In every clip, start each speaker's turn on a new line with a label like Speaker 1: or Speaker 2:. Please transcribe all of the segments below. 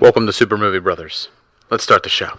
Speaker 1: Welcome to Super Movie Brothers. Let's start the show.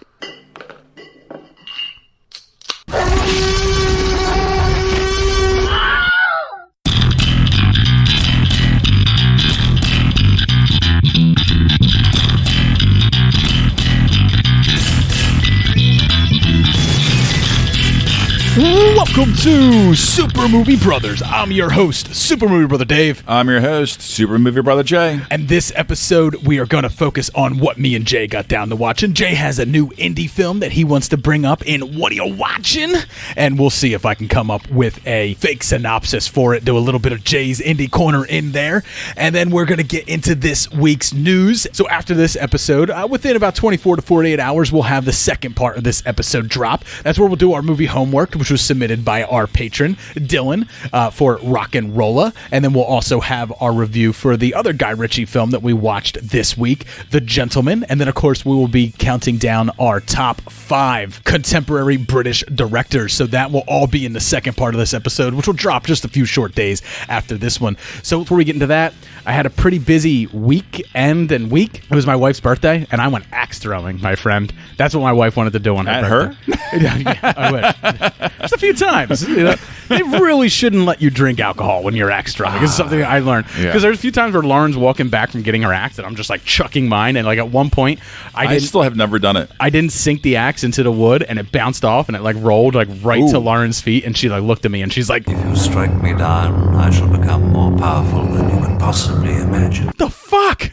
Speaker 2: Welcome to Super Movie Brothers. I'm your host, Super Movie Brother Dave.
Speaker 3: I'm your host, Super Movie Brother Jay.
Speaker 2: And this episode, we are going to focus on what me and Jay got down to watching. Jay has a new indie film that he wants to bring up in What Are You Watching? And we'll see if I can come up with a fake synopsis for it, do a little bit of Jay's indie corner in there. And then we're going to get into this week's news. So after this episode, within about 24 to 48 hours, we'll have the second part of this episode drop. That's where we'll do our movie homework, which was submitted by our patron, Dylan, for Rock and Rolla. And then we'll also have our review for the other Guy Ritchie film that we watched this week, The Gentleman. And then, of course, we will be counting down our top 5 contemporary British directors. So that will all be in the second part of this episode, which will drop just a few short days after this one. So before we get into that, I had a pretty busy weekend and week. It was my wife's birthday, and I went axe throwing, my friend. That's what my wife wanted to do on her birthday. Yeah, I wish. Just a few times. You know, they really shouldn't let you drink alcohol when you're axe throwing. This is something I learned. Because there's a few times where Lauren's walking back from getting her axe, and I'm just like chucking mine. And like at one point,
Speaker 3: I still have never done it.
Speaker 2: I didn't sink the axe into the wood, and it bounced off, and it like rolled like right to Lauren's feet. And she like looked at me, and she's like,
Speaker 4: "If you strike me down, I shall become more powerful than you can possibly imagine."
Speaker 2: What the fuck?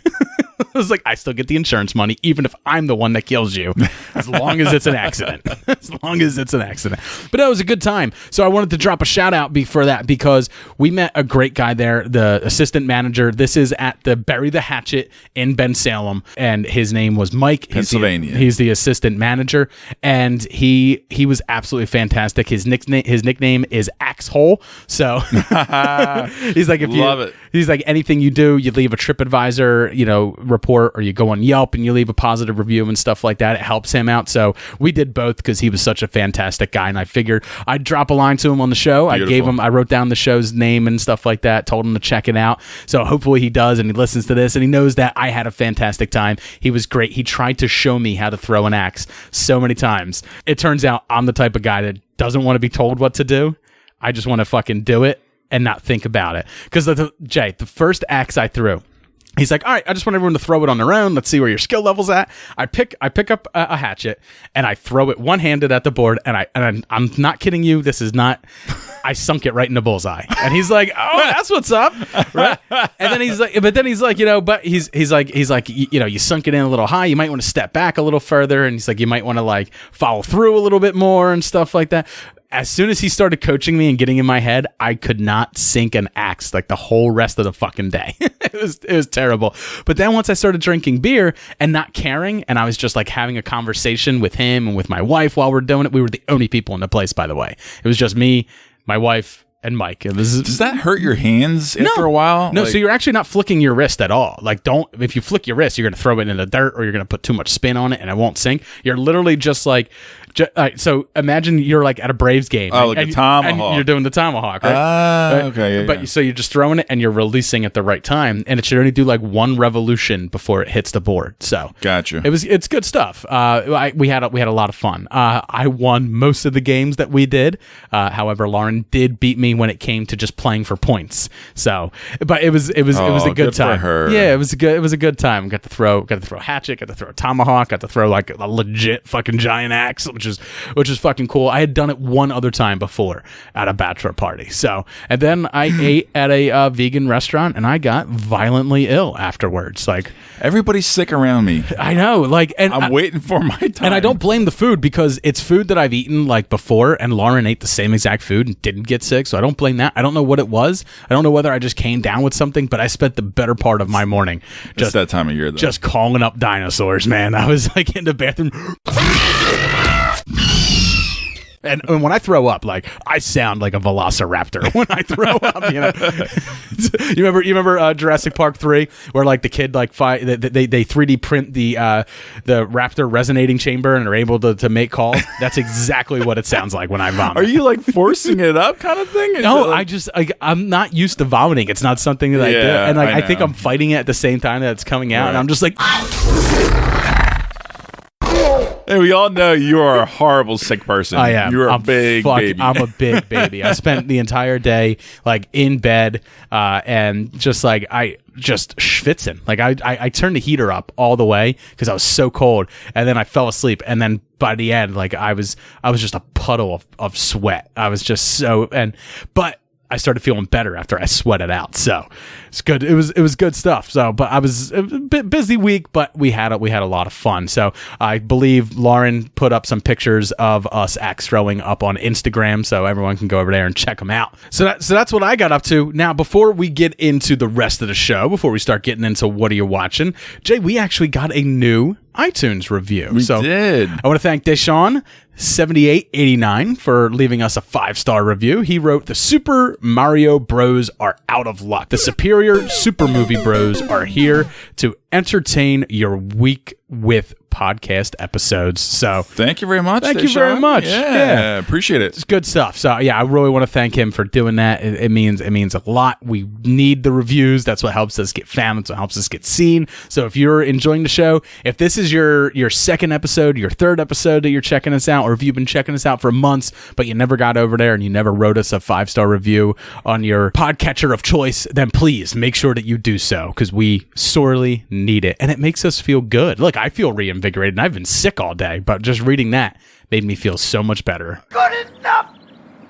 Speaker 2: I was like, I still get the insurance money, even if I'm the one that kills you, as long as it's an accident. As long as it's an accident. But that was a good time. So I wanted to drop a shout out for that because we met a great guy there, the assistant manager. This is at the Bury the Hatchet in Bensalem, and his name was Mike.
Speaker 3: Pennsylvania.
Speaker 2: He's the assistant manager, and he was absolutely fantastic. His nickname is Axhole. So he's like, he's like, anything you do, you leave a TripAdvisor, report, or you go on Yelp and you leave a positive review and stuff like that. It helps him out. So we did both because he was such a fantastic guy, and I figured I'd drop a line to him on the show.
Speaker 3: Beautiful.
Speaker 2: I wrote down the show's name and stuff like that, told him to check it out. So hopefully he does, and he listens to this, and he knows that I had a fantastic time. He was great. He tried to show me how to throw an axe so many times. It turns out I'm the type of guy that doesn't want to be told what to do. I just want to fucking do it and not think about it. Because Jay, the first axe I threw, he's like, all right, I just want everyone to throw it on their own. Let's see where your skill level's at. I pick up a hatchet, and I throw it one-handed at the board, and I'm not kidding you. This is not... I sunk it right in the bullseye. And he's like, oh, that's what's up. Right? And then he's like, you sunk it in a little high. You might want to step back a little further. And he's like, you might want to like follow through a little bit more and stuff like that. As soon as he started coaching me and getting in my head, I could not sink an axe like the whole rest of the fucking day. It was terrible. But then once I started drinking beer and not caring, and I was just like having a conversation with him and with my wife while we're doing it, we were the only people in the place, by the way. It was just me, my wife, and Mike.
Speaker 3: Does that hurt your hands after a while?
Speaker 2: No, so you're actually not flicking your wrist at all. Like, if you flick your wrist, you're going to throw it in the dirt, or you're going to put too much spin on it and it won't sink. You're literally just like, so imagine you're like at a Braves game.
Speaker 3: Oh, like a tomahawk.
Speaker 2: And you're doing the tomahawk, right?
Speaker 3: Okay.
Speaker 2: Yeah, so you're just throwing it and you're releasing at the right time, and it should only do like one revolution before it hits the board. So
Speaker 3: gotcha.
Speaker 2: It's good stuff. We had a lot of fun. I won most of the games that we did. However, Lauren did beat me when it came to just playing for points. So, but it was a good time.
Speaker 3: For her.
Speaker 2: Yeah, it was a good time. Got to throw hatchet, got to throw a tomahawk, got to throw like a legit fucking giant axe, which is fucking cool. I had done it one other time before at a bachelor party. So, and then I ate at a vegan restaurant, and I got violently ill afterwards. Like,
Speaker 3: everybody's sick around me.
Speaker 2: I know. Like, and
Speaker 3: I'm waiting for my time.
Speaker 2: And I don't blame the food, because it's food that I've eaten like before, and Lauren ate the same exact food and didn't get sick. So I don't blame that. I don't know what it was. I don't know whether I just came down with something, but I spent the better part of my morning
Speaker 3: just that time of year, though.
Speaker 2: Just calling up dinosaurs, man. I was like in the bathroom. And when I throw up, like, I sound like a velociraptor when I throw up. You remember Jurassic Park 3, where like the kid like they 3D print the raptor resonating chamber and are able to make calls. That's exactly what it sounds like when I vomit.
Speaker 3: Are you like forcing it up kind of thing?
Speaker 2: No, I'm not used to vomiting. It's not something that I do, and like I think I'm fighting it at the same time that it's coming out, and I'm just like.
Speaker 3: Hey, we all know you are a horrible sick person.
Speaker 2: I am.
Speaker 3: You're a big baby.
Speaker 2: I'm a big baby. I spent the entire day like in bed and just like I just schwitzing. Like I turned the heater up all the way because I was so cold, and then I fell asleep, and then by the end, like I was just a puddle of sweat. I was just but I started feeling better after I sweated out. So it's good. It was good stuff. So, but I was a bit busy week, but we had a lot of fun. So I believe Lauren put up some pictures of us axe throwing up on Instagram, so everyone can go over there and check them out. So that's what I got up to. Now, before we get into the rest of the show, before we start getting into what are you watching, Jay, we actually got a new iTunes review.
Speaker 3: We did.
Speaker 2: I want to thank Deshaun 7889 for leaving us a 5-star review. He wrote, "The Super Mario Bros are out of luck. The superior Super Movie Bros are here to entertain your week with podcast episodes." So
Speaker 3: thank you very much.
Speaker 2: Thank you very much.
Speaker 3: Yeah, appreciate it.
Speaker 2: It's good stuff. So yeah, I really want to thank him for doing that. It means a lot. We need the reviews. That's what helps us get found. That's what helps us get seen. So if you're enjoying the show, if this is your second episode, your third episode that you're checking us out, or if you've been checking us out for months but you never got over there and you never wrote us a 5-star review on your podcatcher of choice, then please make sure that you do so, because we sorely need it, and it makes us feel good. Look, I feel reinvigorated, and I've been sick all day, but just reading that made me feel so much better.
Speaker 5: Good enough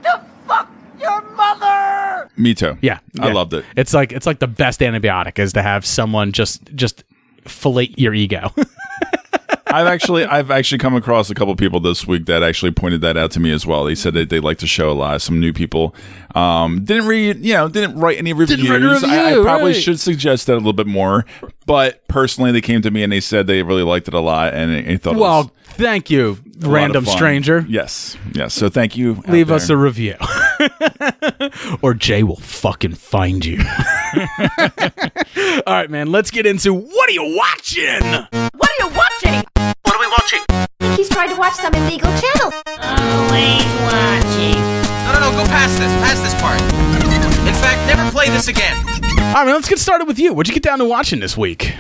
Speaker 5: to fuck your mother.
Speaker 3: Me too.
Speaker 2: Yeah,
Speaker 3: I loved it.
Speaker 2: It's like the best antibiotic is to have someone just fillet your ego.
Speaker 3: I've actually come across a couple people this week that actually pointed that out to me as well. They said that they like the show a lot. Some new people didn't write any reviews.
Speaker 2: Didn't write a review,
Speaker 3: I probably
Speaker 2: right.
Speaker 3: should suggest that a little bit more. But personally, they came to me and they said they really liked it a lot, and they thought it was
Speaker 2: thank you,
Speaker 3: a lot
Speaker 2: random
Speaker 3: of fun.
Speaker 2: Stranger.
Speaker 3: Yes. So thank you.
Speaker 2: Leave us a review, or Jay will fucking find you. All right, man. Let's get into what are you watching?
Speaker 5: What are you watching?
Speaker 1: What are we watching?
Speaker 6: I think he's trying to watch some illegal channel.
Speaker 5: Always watching.
Speaker 7: No, go past this part. In fact, never play this again.
Speaker 2: All right, man, let's get started with you. What'd you get down to watching this week?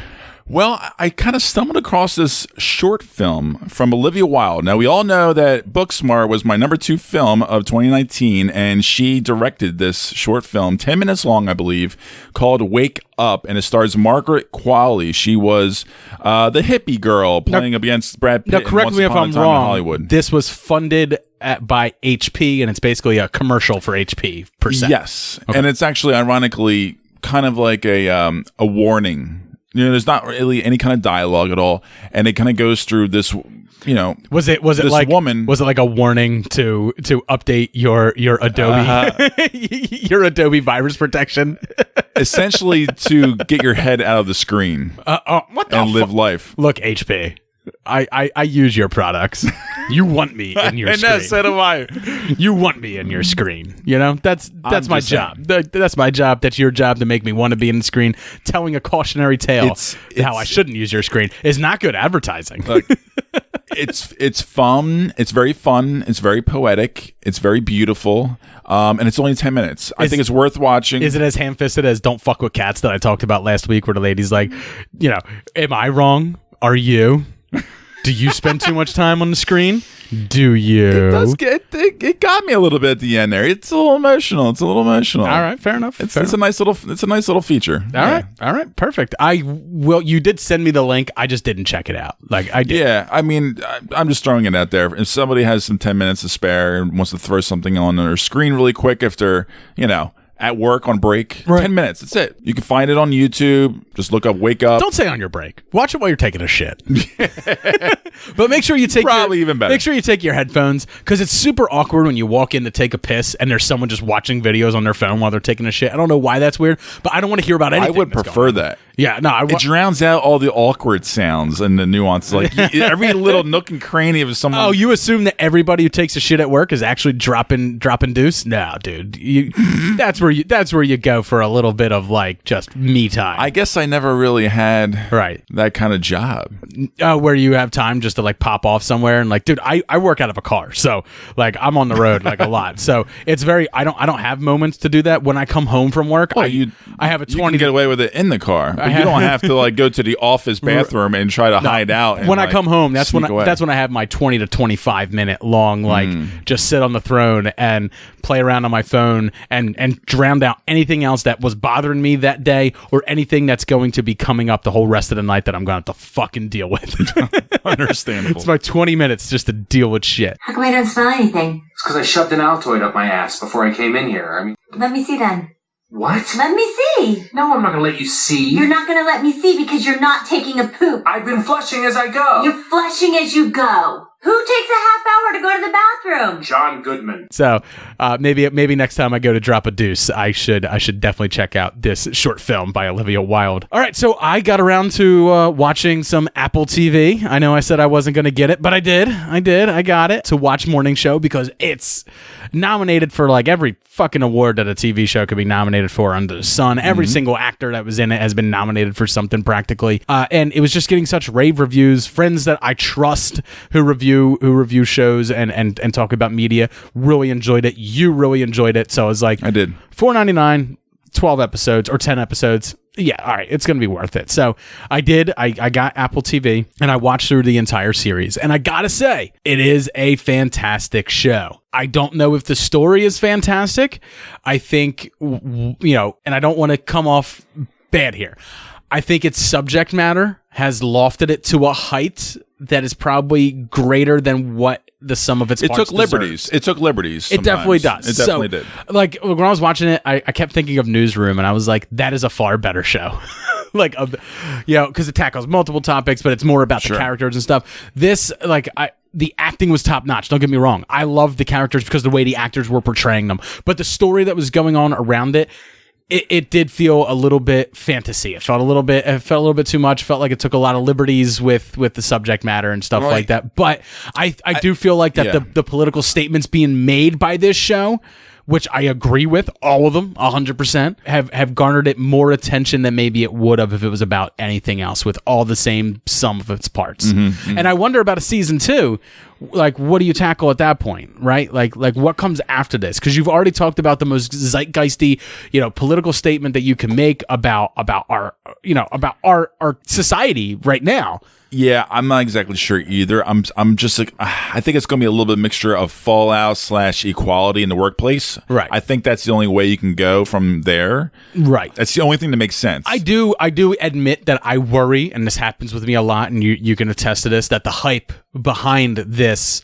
Speaker 3: Well, I kind of stumbled across this short film from Olivia Wilde. Now, we all know that Booksmart was my number 2 film of 2019, and she directed this short film, 10 minutes long, I believe, called Wake Up, and it stars Margaret Qualley. She was the hippie girl playing against Brad Pitt.
Speaker 2: Now, correct
Speaker 3: Once
Speaker 2: me if
Speaker 3: Upon a
Speaker 2: I'm
Speaker 3: Time in
Speaker 2: wrong.
Speaker 3: Hollywood.
Speaker 2: This was funded by HP, and it's basically a commercial for HP, per se.
Speaker 3: Yes,
Speaker 2: Okay.
Speaker 3: and it's actually, ironically, kind of like a warning. There's not really any kind of dialogue at all, and it kind of goes through this.
Speaker 2: Was it
Speaker 3: this
Speaker 2: like
Speaker 3: woman?
Speaker 2: Was it like a warning to update your Adobe your Adobe virus protection?
Speaker 3: Essentially, to get your head out of the screen
Speaker 2: What the
Speaker 3: and live life.
Speaker 2: Look, HP, I use your products. You want me in your screen.
Speaker 3: So do I.
Speaker 2: You want me in your screen. That's my
Speaker 3: just
Speaker 2: job. That's my job. That's your job to make me want to be in the screen. Telling a cautionary tale how I shouldn't use your screen is not good advertising.
Speaker 3: Look, it's fun. It's very fun. It's very poetic. It's very beautiful. And it's only 10 minutes. I think it's worth watching.
Speaker 2: Is it as ham-fisted as Don't Fuck With Cats that I talked about last week, where the lady's like, am I wrong? Are you? Do you spend too much time on the screen? Do you?
Speaker 3: It got me a little bit at the end there. It's a little emotional. All
Speaker 2: right, fair enough.
Speaker 3: It's a nice little feature.
Speaker 2: All right, perfect. You did send me the link. I just didn't check it out. Like I did.
Speaker 3: Yeah, I mean, I'm just throwing it out there. If somebody has some 10 minutes to spare and wants to throw something on their screen really quick, if they're at work on break,
Speaker 2: Right.
Speaker 3: 10 minutes. That's it. You can find it on YouTube. Just look up Wake Up.
Speaker 2: Don't say on your break. Watch it while you're taking a shit. But make sure you take
Speaker 3: Even better.
Speaker 2: Make sure you take your headphones, because it's super awkward when you walk in to take a piss and there's someone just watching videos on their phone while they're taking a shit. I don't know why that's weird, but I don't want to hear about anything.
Speaker 3: I would
Speaker 2: that's
Speaker 3: prefer
Speaker 2: going on.
Speaker 3: that.
Speaker 2: Yeah, no,
Speaker 3: it drowns out all the awkward sounds and the nuances. Like every little nook and cranny of someone.
Speaker 2: Oh, you assume that everybody who takes a shit at work is actually dropping deuce? No, dude. That's where you go for a little bit of like just me time.
Speaker 3: I guess I never really had that kind of job.
Speaker 2: Where you have time just to like pop off somewhere and like, dude, I work out of a car, so like I'm on the road like a lot. So it's very I don't have moments to do that. When I come home from work, I have a 20.
Speaker 3: You can get away with it in the car. But you don't have to like go to the office bathroom and try to hide out. And,
Speaker 2: when I
Speaker 3: like,
Speaker 2: come home, that's when I have my 20 to 25 minute long like just sit on the throne and play around on my phone and drown out anything else that was bothering me that day or anything that's going to be coming up the whole rest of the night that I'm going to have to fucking deal with.
Speaker 3: Understandable.
Speaker 2: It's my 20 minutes just to deal with shit.
Speaker 8: How come I don't smell anything?
Speaker 9: It's because I shoved an Altoid up my ass before I came in here. I mean,
Speaker 8: let me see then.
Speaker 9: What?
Speaker 8: Let me see.
Speaker 9: No, I'm not going to let you see.
Speaker 8: You're not going to let me see because you're not taking a poop.
Speaker 9: I've been flushing as I go.
Speaker 8: You're flushing as you go. Who takes a half hour to go to the bathroom?
Speaker 9: John Goodman.
Speaker 2: So maybe next time I go to drop a deuce, I should definitely check out this short film by Olivia Wilde. All right, so I got around to watching some Apple TV. I know I said I wasn't going to get it, but I did. I got it to watch Morning Show because it's nominated for like every fucking award that a TV show could be nominated for under the sun. Every single actor that was in it has been nominated for something practically. And it was just getting such rave reviews. Friends that I trust who review shows and talk about media really enjoyed it. You really enjoyed it. So I was like,
Speaker 3: I did.
Speaker 2: $4.99, 12 episodes or 10 episodes. Yeah, all right, it's going to be worth it. So I did. I got Apple TV and I watched through the entire series. And I got to say, it is a fantastic show. I don't know if the story is fantastic. I think, and I don't want to come off bad here. I think its subject matter has lofted it to a height that is probably greater than what the sum of its parts deserves.
Speaker 3: It took liberties.
Speaker 2: It definitely does.
Speaker 3: It definitely did.
Speaker 2: Like when I was watching it, I kept thinking of Newsroom, and I was like, that is a far better show. Because it tackles multiple topics, but it's more about the characters and stuff. This, the acting was top notch. Don't get me wrong. I loved the characters because the way the actors were portraying them, but the story that was going on around it. It did feel a little bit fantasy. It felt a little bit too much. Felt like it took a lot of liberties with the subject matter and stuff like that. But I do feel like that the political statements being made by this show, which I agree with, all of them, 100%, have garnered it more attention than maybe it would have if it was about anything else with all the same sum of its parts. And I wonder about a season 2. Like, what do you tackle at that point, right? Like what comes after this? Because you've already talked about the most zeitgeisty, political statement that you can make about our society right now.
Speaker 3: Yeah, I'm not exactly sure either. I'm just like, I think it's going to be a little bit mixture of fallout / equality in the workplace.
Speaker 2: Right.
Speaker 3: I think that's the only way you can go from there. Right. That's the only thing that makes sense.
Speaker 2: I do admit that I worry, and this happens with me a lot, and you can attest to this, that the hype behind this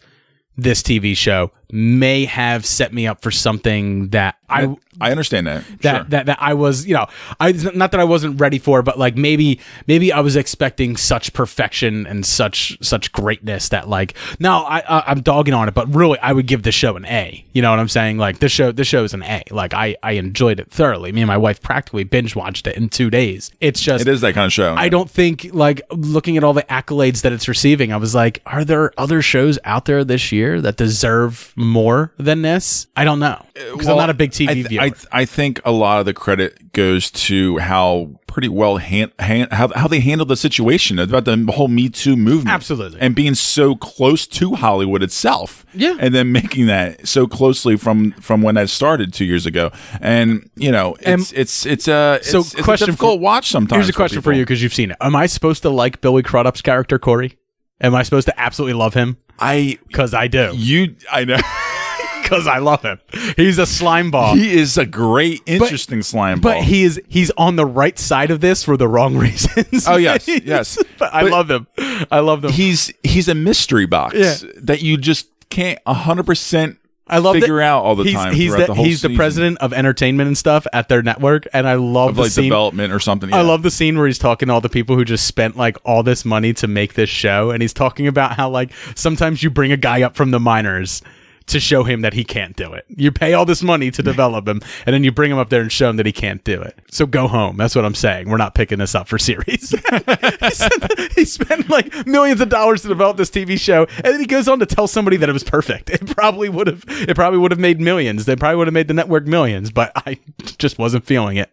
Speaker 2: TV show may have set me up for something that I
Speaker 3: understand that.
Speaker 2: That I was, not that I wasn't ready for, but like maybe I was expecting such perfection and such greatness that like, no, I'm dogging on it, but really I would give the show an A. You know what I'm saying? Like the show is an A. Like I enjoyed it thoroughly. Me and my wife practically binge watched it in 2 days. It is
Speaker 3: that kind of show.
Speaker 2: I don't think, like, looking at all the accolades that it's receiving, I was like, are there other shows out there this year that deserve more than this? I don't know, because I'm not a big TV viewer.
Speaker 3: I think a lot of the credit goes to how pretty well how they handled the situation about the whole Me Too movement.
Speaker 2: Absolutely.
Speaker 3: And being so close to Hollywood itself.
Speaker 2: Yeah.
Speaker 3: And then making that so closely from when that started 2 years ago. And it's a difficult watch sometimes.
Speaker 2: Here's a question for you, because you've seen it. Am I supposed to like Billy Crudup's character, Corey? Am I supposed to absolutely love him? Because I do.
Speaker 3: I know.
Speaker 2: Because I love him. He's a slime ball.
Speaker 3: He is a great, interesting slime ball.
Speaker 2: But he's on the right side of this for the wrong reasons.
Speaker 3: Oh, yes.
Speaker 2: But I love him.
Speaker 3: He's a mystery box that you just can't 100% figure out all the time.
Speaker 2: He's the president of entertainment and stuff at their network, and I love the scene,
Speaker 3: development or something.
Speaker 2: I love the scene where he's talking to all the people who just spent like all this money to make this show, and he's talking about how like sometimes you bring a guy up from the minors to show him that he can't do it. You pay all this money to develop him, and then you bring him up there and show him that he can't do it. So go home. That's what I'm saying. We're not picking this up for series. He spent like millions of dollars to develop this TV show, and then he goes on to tell somebody that it was perfect. It probably would have made millions. They probably would have made the network millions, but I just wasn't feeling it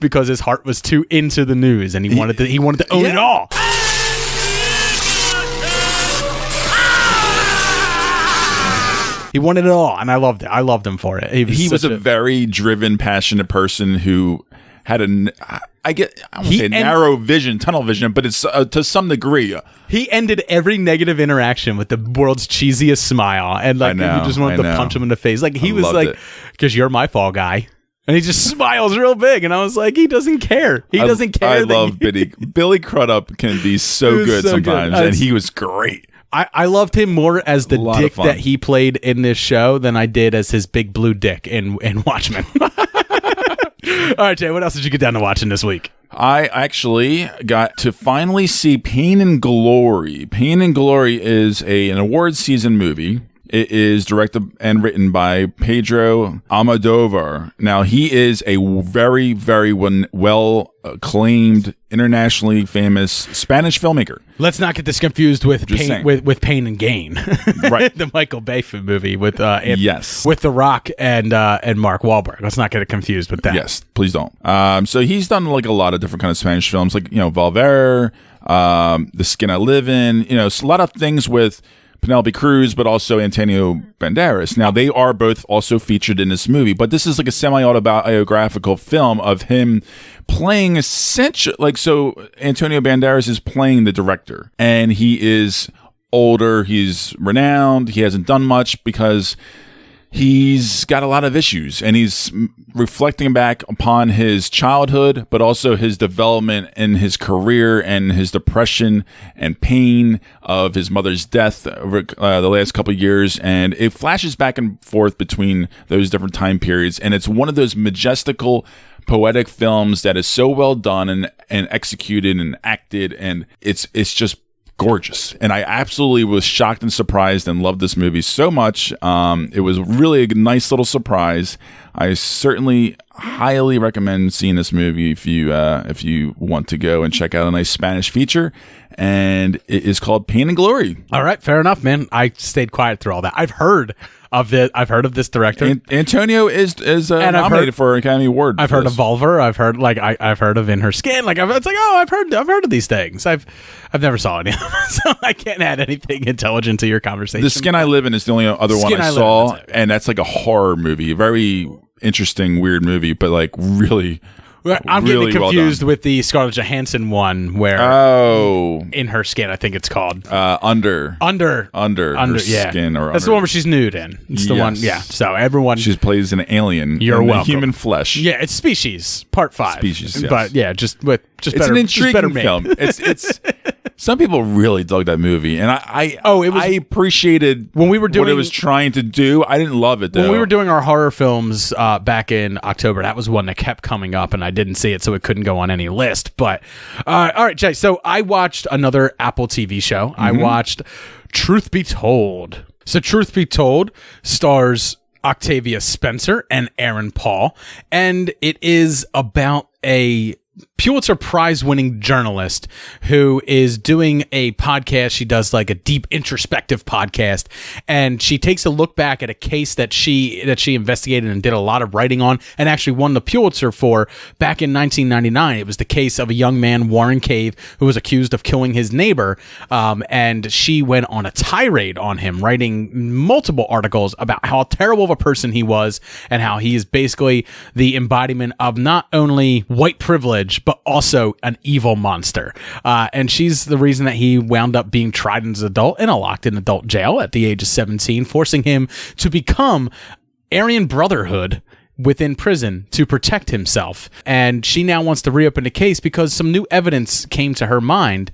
Speaker 2: because his heart was too into the news, and he wanted to own it all. He wanted it all, and I loved it. I loved him for it.
Speaker 3: He was a very driven, passionate person who had narrow vision, tunnel vision, but it's to some degree.
Speaker 2: He ended every negative interaction with the world's cheesiest smile, and like you just wanted to punch him in the face. Like he was like, "Because you're my fall guy." And he just smiles real big, and I was like, he doesn't care. He doesn't care.
Speaker 3: I love Billy Crudup can be so good sometimes, and he was great.
Speaker 2: I loved him more as the dick that he played in this show than I did as his big blue dick in Watchmen. All right, Jay, what else did you get down to watching this week?
Speaker 3: I actually got to finally see Pain and Glory. Pain and Glory is an award season movie. It is directed and written by Pedro Almodovar. Now, he is a very, very well-acclaimed, internationally famous Spanish filmmaker.
Speaker 2: Let's not get this confused with Pain and Gain,
Speaker 3: right?
Speaker 2: The Michael Bay movie with with The Rock and Mark Wahlberg. Let's not get it confused with that.
Speaker 3: Yes, please don't. So he's done like a lot of different kind of Spanish films, like Volver, The Skin I Live In. A lot of things with Penelope Cruz, but also Antonio Banderas. Now, they are both also featured in this movie, but this is like a semi-autobiographical film of him playing so Antonio Banderas is playing the director, and he is older, he's renowned, he hasn't done much because he's got a lot of issues, and he's reflecting back upon his childhood, but also his development in his career and his depression and pain of his mother's death over the last couple of years. And it flashes back and forth between those different time periods. And it's one of those majestical, poetic films that is so well done and executed and acted. And it's just gorgeous, and I absolutely was shocked and surprised and loved this movie so much. It was really a nice little surprise. I certainly highly recommend seeing this movie if you want to go and check out a nice Spanish feature, and it is called Pain and Glory.
Speaker 2: All right, fair enough, man. I stayed quiet through all that. I've heard of this director.
Speaker 3: Antonio is nominated for an Academy Award.
Speaker 2: I've heard of Volver. I've heard of In Her Skin. Like it's like, oh, I've heard of these things. I've never saw any of them, so I can't add anything intelligent to your conversation.
Speaker 3: The Skin I Live In is the only other one I saw, and that's like a horror movie, a very interesting, weird movie, but like really.
Speaker 2: I'm
Speaker 3: really
Speaker 2: getting confused with the Scarlett Johansson one where In Her Skin, I think it's called
Speaker 3: Under Her
Speaker 2: yeah.
Speaker 3: Skin, or
Speaker 2: that's the one where she's nude in. It's the one, yeah. So everyone,
Speaker 3: she plays an alien.
Speaker 2: You're welcome.
Speaker 3: Human flesh.
Speaker 2: Yeah, it's Species Part 5.
Speaker 3: Species, yes.
Speaker 2: But yeah, it's
Speaker 3: an intriguing film. It's some people really dug that movie, and I appreciated
Speaker 2: when we were doing
Speaker 3: what it was trying to do. I didn't love it though.
Speaker 2: When we were doing our horror films back in October, that was one that kept coming up, and I didn't see it, so it couldn't go on any list. But all right, Jay. So I watched another Apple TV show. Mm-hmm. I watched Truth Be Told. So Truth Be Told stars Octavia Spencer and Aaron Paul, and it is about a Pulitzer Prize winning journalist who is doing a podcast. She does like a deep introspective podcast, and she takes a look back at a case that she investigated and did a lot of writing on and actually won the Pulitzer for back in 1999. It was the case of a young man, Warren Cave, who was accused of killing his neighbor. And she went on a tirade on him, writing multiple articles about how terrible of a person he was and how he is basically the embodiment of not only white privilege, but also an evil monster. And she's the reason that he wound up being tried as an adult and locked in adult jail at the age of 17, forcing him to become Aryan Brotherhood within prison to protect himself. And she now wants to reopen the case because some new evidence came to her mind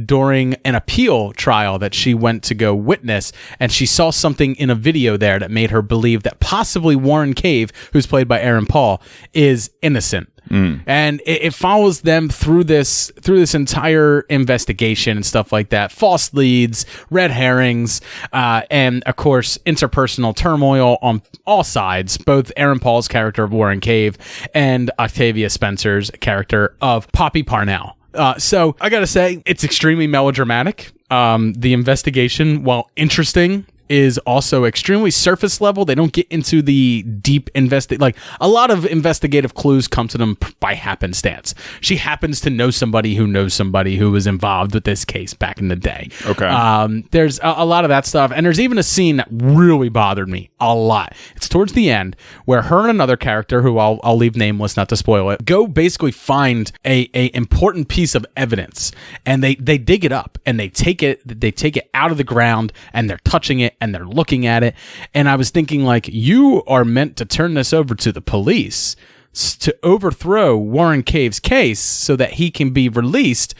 Speaker 2: during an appeal trial that she went to go witness, and she saw something in a video there that made her believe that possibly Warren Cave, who's played by Aaron Paul, is innocent. and it follows them through this entire investigation and stuff like that. False leads, red herrings, and of course interpersonal turmoil on all sides. Both Aaron Paul's character of Warren Cave and Octavia Spencer's character of Poppy Parnell. So I gotta say, it's extremely melodramatic. The investigation, while interesting, is also extremely surface level. They don't get into the deep like a lot of investigative clues come to them by happenstance. She happens to know somebody who knows somebody who was involved with this case back in the day.
Speaker 3: Okay.
Speaker 2: There's a lot of that stuff, and there's even a scene that really bothered me a lot. It's towards the end where her and another character, who I'll leave nameless not to spoil it, go basically find a important piece of evidence, and they dig it up and they take it out of the ground, and they're touching it and they're looking at it. And I was thinking, like, you are meant to turn this over to the police to overthrow Warren Cave's case so that he can be released,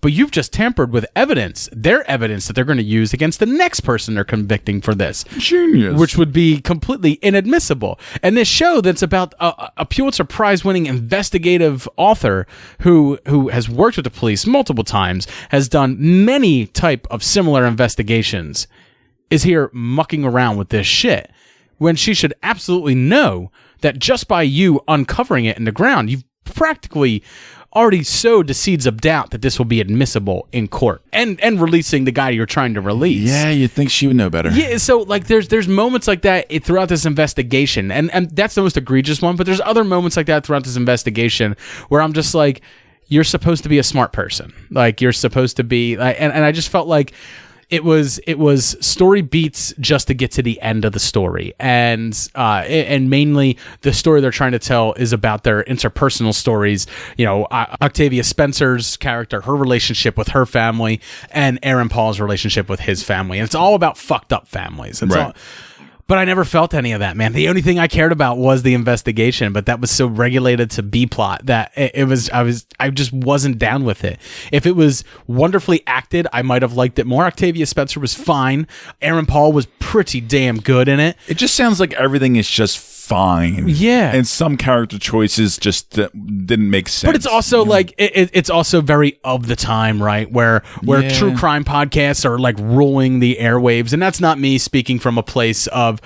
Speaker 2: but you've just tampered with evidence, their evidence that they're going to use against the next person they're convicting for this.
Speaker 3: Genius.
Speaker 2: Which would be completely inadmissible. And this show that's about a Pulitzer Prize winning investigative author who has worked with the police multiple times, has done many type of similar investigations, is here mucking around with this shit when she should absolutely know that just by you uncovering it in the ground, you've practically already sowed the seeds of doubt that this will be admissible in court and releasing the guy you're trying to release.
Speaker 3: Yeah, you'd think she would know better.
Speaker 2: Yeah, so like there's moments like that throughout this investigation, and that's the most egregious one, but there's other moments like that throughout this investigation where I'm just like, you're supposed to be a smart person. Like, you're supposed to be, and I just felt like it was story beats just to get to the end of the story, and mainly the story they're trying to tell is about their interpersonal stories. You know, Octavia Spencer's character, her relationship with her family, and Aaron Paul's relationship with his family, and it's all about fucked up families. Right. But I never felt any of that, man. The only thing I cared about was the investigation, but that was so regulated to B-plot that I just wasn't down with it. If it was wonderfully acted, I might have liked it more. Octavia Spencer was fine. Aaron Paul was pretty damn good in it.
Speaker 3: It just sounds like everything is just fine.
Speaker 2: Yeah.
Speaker 3: And some character choices just didn't make sense.
Speaker 2: But it's also like, it's also very of the time, right? Where true crime podcasts are like ruling the airwaves. And that's not me speaking from a place of,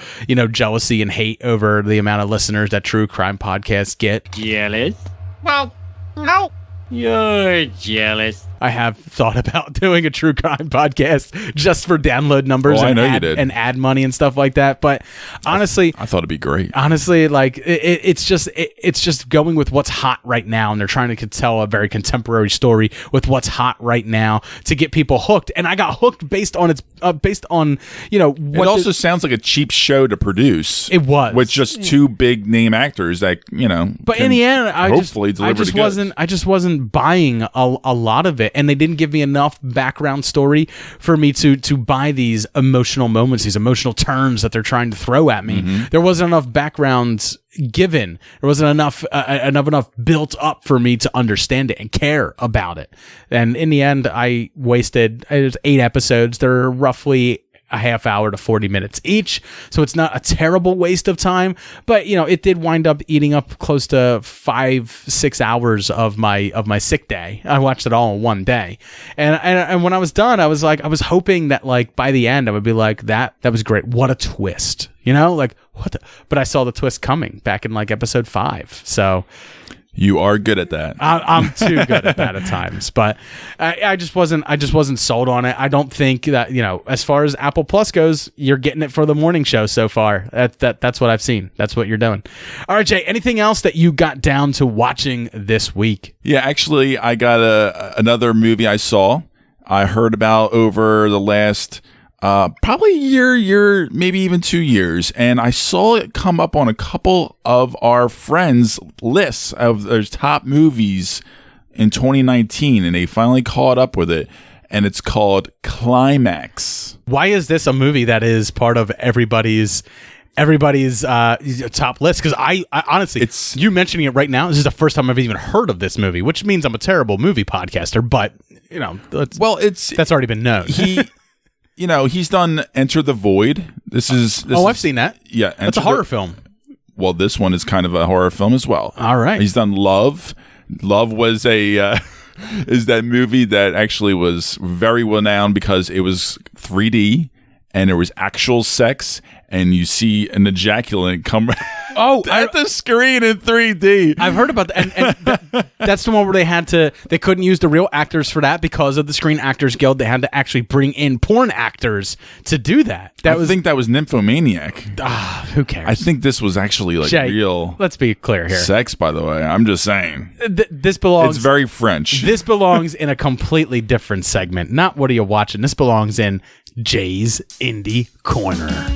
Speaker 2: jealousy and hate over the amount of listeners that true crime podcasts get.
Speaker 10: Jealous? Well, no. You're jealous.
Speaker 2: I have thought about doing a true crime podcast just for download numbers and ad money and stuff like that. But honestly,
Speaker 3: I thought it'd be great.
Speaker 2: Honestly, like it's just going with what's hot right now, and they're trying to tell a very contemporary story with what's hot right now to get people hooked. And I got hooked based on what
Speaker 3: it also sounds like a cheap show to produce.
Speaker 2: It was
Speaker 3: with just two big name actors that
Speaker 2: But in the end, I just wasn't buying a lot of it. And they didn't give me enough background story for me to buy these emotional moments, these emotional turns that they're trying to throw at me. Mm-hmm. There wasn't enough background given. There wasn't enough built up for me to understand it and care about it. And in the end, it was 8 episodes. They're roughly a half hour to 40 minutes each, so it's not a terrible waste of time, but it did wind up eating up close to 5-6 hours of my sick day. I watched it all in one day, and when I was done, I was hoping that like by the end I would be like, that was great, what a twist, but I saw the twist coming back in like episode 5, so
Speaker 3: you are good at that.
Speaker 2: I'm too good at that at times, but I just wasn't sold on it. I don't think that, as far as Apple Plus goes, you're getting it for the morning show so far. That's what I've seen. That's what you're doing. All right, Jay, anything else that you got down to watching this week?
Speaker 3: Yeah, actually, I got another movie I saw. I heard about over the last probably a year, maybe even 2 years. And I saw it come up on a couple of our friends' lists of their top movies in 2019. And they finally caught up with it. And it's called Climax.
Speaker 2: Why is this a movie that is part of everybody's top list? Because I honestly, it's you mentioning it right now, this is the first time I've even heard of this movie, which means I'm a terrible movie podcaster. But, that's already been known.
Speaker 3: He's done Enter the Void. I've
Speaker 2: seen that.
Speaker 3: Yeah.
Speaker 2: That's a horror film.
Speaker 3: Well, this one is kind of a horror film as well.
Speaker 2: All right.
Speaker 3: He's done Love. Love was is that movie that actually was very well known because it was 3D and there was actual sex and you see an ejaculant come at the screen in 3D.
Speaker 2: I've heard about that, and that's the one where they couldn't use the real actors for that because of the Screen Actors Guild. They had to actually bring in porn actors to do that.
Speaker 3: I think that was Nymphomaniac.
Speaker 2: Who cares?
Speaker 3: I think this was actually like
Speaker 2: Jay,
Speaker 3: real.
Speaker 2: Let's be clear here.
Speaker 3: Sex, by the way. I'm just saying.
Speaker 2: This belongs.
Speaker 3: It's very French.
Speaker 2: This belongs in a completely different segment. Not what are you watching? This belongs in Jay's Indie Corner.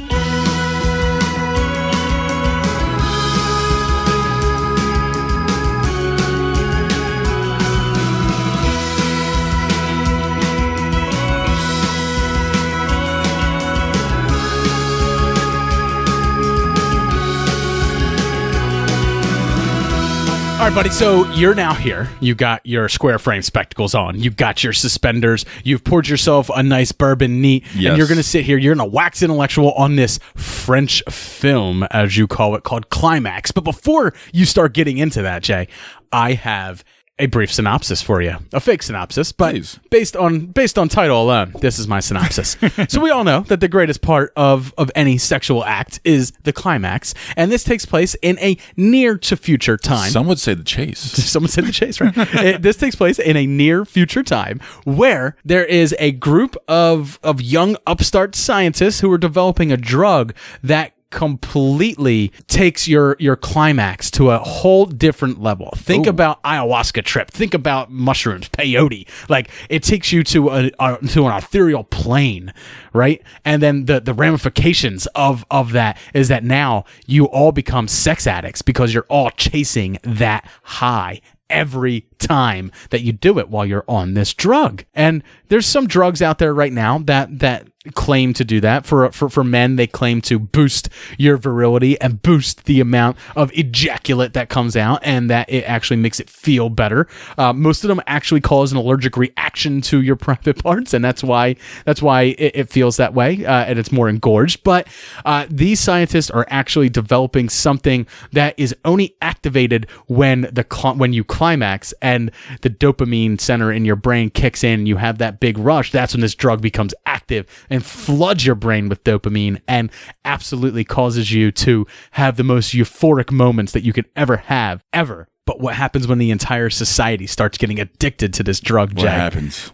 Speaker 2: All right, buddy, so you're now here. You got your square frame spectacles on. You got your suspenders. You've poured yourself a nice bourbon neat.
Speaker 3: Yes.
Speaker 2: And you're going to sit here. You're going to wax intellectual on this French film, as you call it, called Climax. But before you start getting into that, Jay, I have a brief synopsis for you. A fake synopsis, but
Speaker 3: Please.
Speaker 2: based on title alone, this is my synopsis. So we all know that the greatest part of any sexual act is the climax, and this takes place in a near to future time.
Speaker 3: Some would say the chase.
Speaker 2: Someone said the chase, right? This takes place in a near future time where there is a group of young upstart scientists who are developing a drug that completely takes your climax to a whole different level. Think about ayahuasca trip. Think about mushrooms, peyote. Like, it takes you to an ethereal plane, right? And then the ramifications of that is that now you all become sex addicts because you're all chasing that high every time that you do it while you're on this drug. And there's some drugs out there right now that claim to do that. For men, they claim to boost your virility and boost the amount of ejaculate that comes out, and that it actually makes it feel better. Most of them actually cause an allergic reaction to your private parts, and that's why it feels that way, and it's more engorged. But these scientists are actually developing something that is only activated when you climax and the dopamine center in your brain kicks in. You have that big rush. That's when this drug becomes active and floods your brain with dopamine and absolutely causes you to have the most euphoric moments that you could ever have, ever. But what happens when the entire society starts getting addicted to this drug, Jay?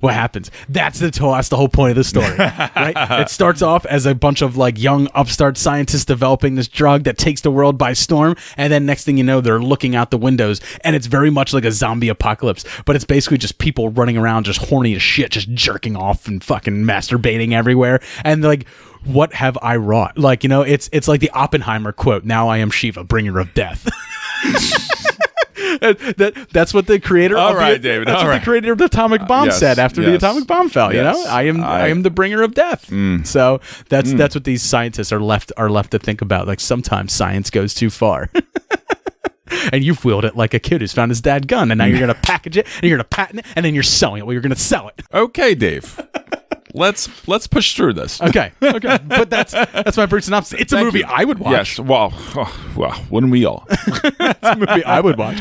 Speaker 2: What happens? That's the whole point of the story, right? It starts off as a bunch of like young upstart scientists developing this drug that takes the world by storm, and then next thing you know, they're looking out the windows, and it's very much like a zombie apocalypse, but it's basically just people running around just horny as shit, just jerking off and fucking masturbating everywhere, and like, what have I wrought? Like, you know, it's like the Oppenheimer quote, "Now I am Shiva, bringer of death." That's what the creator the creator of the atomic bomb said after the atomic bomb fell. You know, I am the bringer of death. So that's what these scientists are left to think about. Like, sometimes science goes too far. And you've wheeled it like a kid who's found his dad gun, and now you're gonna package it and you're gonna patent it, and then you're selling it. Well, you're gonna sell it.
Speaker 3: Okay, Dave. Let's push through this.
Speaker 2: Okay. But that's my brief synopsis. It's a movie I would watch.
Speaker 3: Yes. Well, wouldn't we all?
Speaker 2: It's a movie I would watch.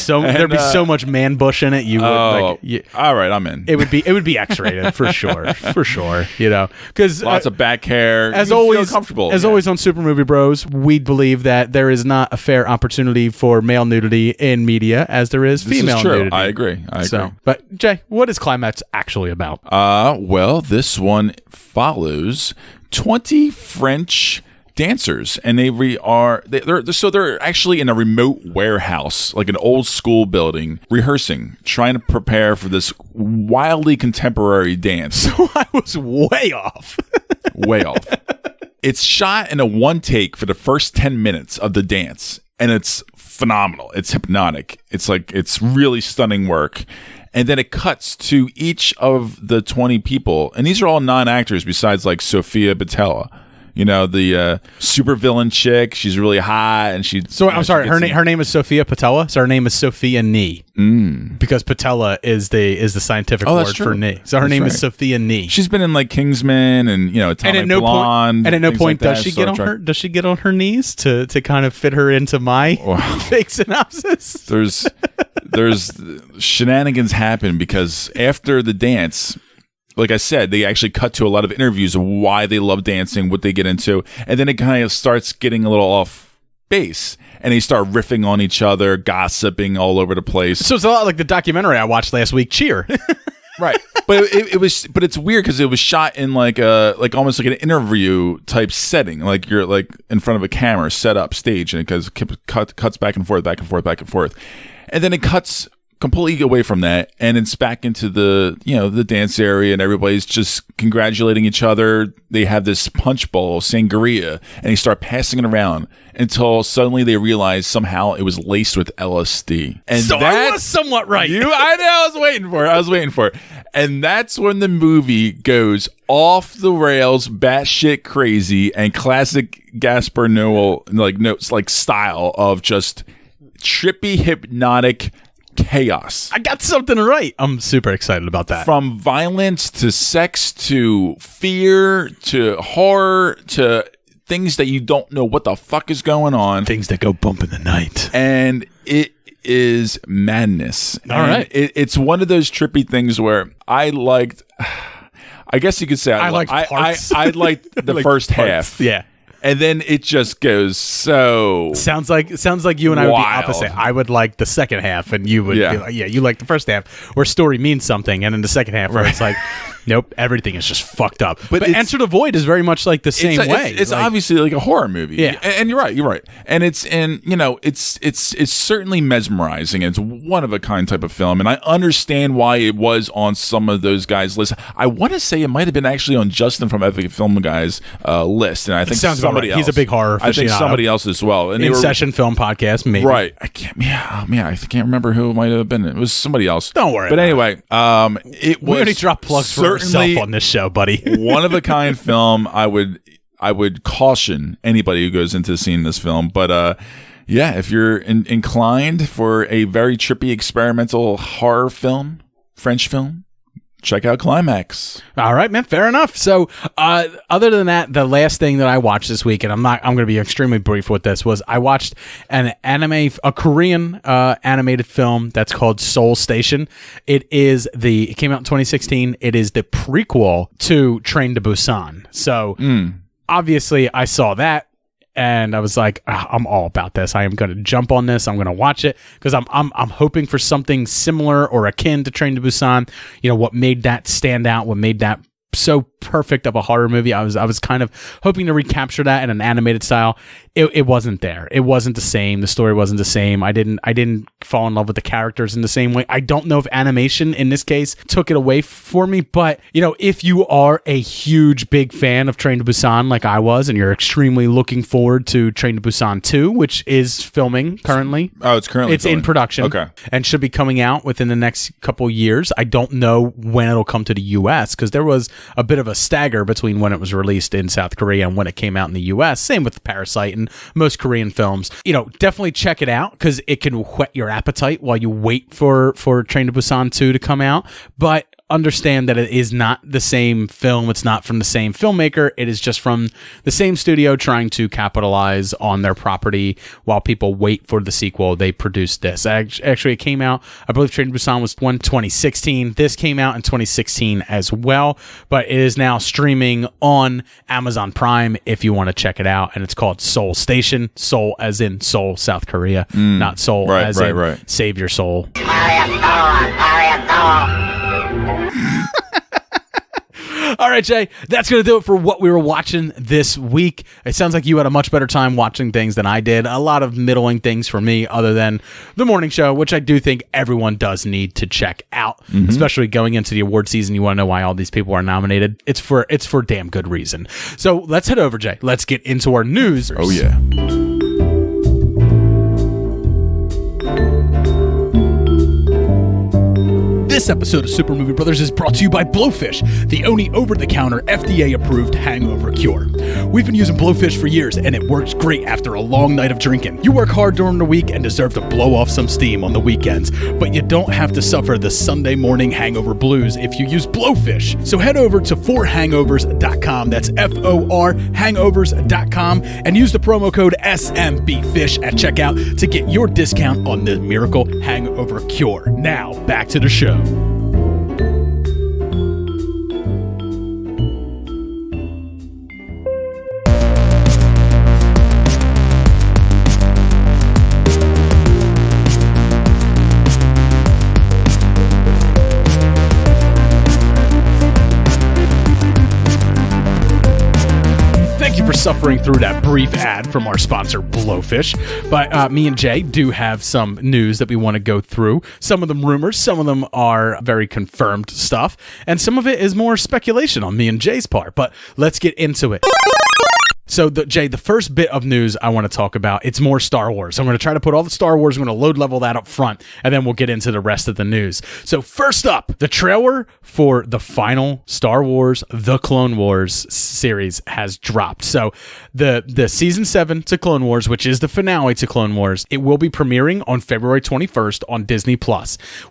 Speaker 2: There'd be so much man bush in it. You would.
Speaker 3: All right, I'm in.
Speaker 2: It would be X-rated for sure. You know, because
Speaker 3: lots of back hair.
Speaker 2: As always,
Speaker 3: comfortable.
Speaker 2: Always on Super Movie Bros, we believe that there is not a fair opportunity for male nudity in media as there is female
Speaker 3: is true.
Speaker 2: nudity.
Speaker 3: I agree.
Speaker 2: But Jay, what is Climax actually about?
Speaker 3: Well, this one follows 20 French dancers, and they're actually in a remote warehouse, like an old school building, rehearsing, trying to prepare for this wildly contemporary dance.
Speaker 2: So I was way off.
Speaker 3: Way off. It's shot in a one take for the first 10 minutes of the dance, and it's phenomenal. It's hypnotic. It's really stunning work. And then it cuts to each of the 20 people, and these are all non-actors besides like Sophia Boutella. You know, the super villain chick. She's really hot, and she.
Speaker 2: So I'm sorry. Her name is Sophia Patella. So her name is Sophia Nee. Because patella is the scientific word for knee. So her name is Sophia Nee.
Speaker 3: She's been in like Kingsman and Atomic Blonde.
Speaker 2: And at no point does she get on her knees to kind of fit her into my fake synopsis.
Speaker 3: There's shenanigans happen because after the dance, like I said, they actually cut to a lot of interviews of why they love dancing, what they get into, and then it kind of starts getting a little off base. And they start riffing on each other, gossiping all over the place.
Speaker 2: So it's a lot like the documentary I watched last week, Cheer.
Speaker 3: Right. But but it's weird because it was shot in like almost like an interview type setting. Like you're like in front of a camera set up stage, and it cuts back and forth. And then it cuts completely away from that, and it's back into the dance area, and everybody's just congratulating each other. They have this punch bowl sangria, and they start passing it around until suddenly they realize somehow it was laced with LSD. And
Speaker 2: so I was somewhat right.
Speaker 3: I know. I was waiting for it. And that's when the movie goes off the rails, batshit crazy, and classic Gaspar Noé style of just trippy, hypnotic chaos.
Speaker 2: I got something right. I'm super excited about that.
Speaker 3: From violence to sex to fear to horror to things that you don't know what the fuck is going on.
Speaker 2: Things that go bump in the night.
Speaker 3: And it is madness.
Speaker 2: All right.
Speaker 3: It's one of those trippy things where I guess you could say I liked parts. I liked the first half.
Speaker 2: Yeah.
Speaker 3: And then it just goes so
Speaker 2: sounds like you and I would be opposite. I would like the second half, and you would be like, you like the first half, where story means something, and in the second half, where it's like, nope, everything is just fucked up. But Enter the Void is very much like the same way.
Speaker 3: It's like, obviously like a horror movie.
Speaker 2: Yeah,
Speaker 3: and you're right. And it's certainly mesmerizing. It's one of a kind type of film, and I understand why it was on some of those guys' lists. I want to say it might have been actually on Justin from Epic Film Guys list, and I think somebody else.
Speaker 2: He's a big horror aficionado.
Speaker 3: I think somebody else as well. And
Speaker 2: In Session Film Podcast, maybe.
Speaker 3: Right. I can't remember who it might have been. It was somebody else.
Speaker 2: Don't worry.
Speaker 3: But anyway, it was
Speaker 2: we already dropped plugs for ourselves on this show, buddy.
Speaker 3: One of a kind film. I would caution anybody who goes into seeing this film. But if you're inclined for a very trippy experimental horror film, French film, check out Climax.
Speaker 2: All right, man. Fair enough. So, other than that, the last thing that I watched this week, and I'm going to be extremely brief with this, was I watched a Korean animated film that's called Seoul Station. It came out in 2016. It is the prequel to Train to Busan. So, obviously, I saw that. And I was like, I'm all about this. I am going to jump on this. I'm going to watch it because I'm hoping for something similar or akin to Train to Busan. You know, what made that stand out? What made that so perfect of a horror movie? I was kind of hoping to recapture that in an animated style. It wasn't there. It wasn't the same. The story wasn't the same. I didn't fall in love with the characters in the same way. I don't know if animation in this case took it away for me, but if you are a huge big fan of Train to Busan like I was, and you're extremely looking forward to Train to Busan 2, which is filming currently.
Speaker 3: Oh, it's in
Speaker 2: production.
Speaker 3: Okay.
Speaker 2: And should be coming out within the next couple years. I don't know when it'll come to the US because there was a bit of a stagger between when it was released in South Korea and when it came out in the US. Same with Parasite and most Korean films. Definitely check it out because it can whet your appetite while you wait for Train to Busan 2 to come out. But understand that it is not the same film. It's not from the same filmmaker. It is just from the same studio trying to capitalize on their property while people wait for the sequel. They produced this. Actually, it came out, I believe Train to Busan was 2016. This came out in 2016 as well, but it is now streaming on Amazon Prime if you want to check it out. And it's called Seoul Station. Seoul as in Seoul, South Korea, not Seoul as in save your soul. All right, Jay, that's going to do it for what we were watching this week. It sounds like you had a much better time watching things than I did. A lot of middling things for me other than the morning show, which I do think everyone does need to check out, especially going into the award season. You want to know why all these people are nominated. It's for damn good reason. So let's head over, Jay. Let's get into our news.
Speaker 3: Oh, yeah.
Speaker 2: This episode of Super Movie Brothers is brought to you by Blowfish, the only over-the-counter FDA-approved hangover cure. We've been using Blowfish for years, and it works great after a long night of drinking. You work hard during the week and deserve to blow off some steam on the weekends, but you don't have to suffer the Sunday morning hangover blues if you use Blowfish. So head over to forhangovers.com, that's F-O-R hangovers.com, and use the promo code SMBFish at checkout to get your discount on the miracle hangover cure. Now, back to the show. For suffering through that brief ad from our sponsor Blowfish, but me and Jay do have some news that we want to go through. Some of them rumors, some of them are very confirmed stuff, and some of it is more speculation on me and Jay's part, but let's get into it. So, Jay, the first bit of news I want to talk about, it's more Star Wars. I'm going to try to put all the Star Wars, I'm going to load level that up front, and then we'll get into the rest of the news. So, first up, the trailer for the final Star Wars The Clone Wars series has dropped. So, the Season 7 to Clone Wars, which is the finale to Clone Wars, it will be premiering on February 21st on Disney+.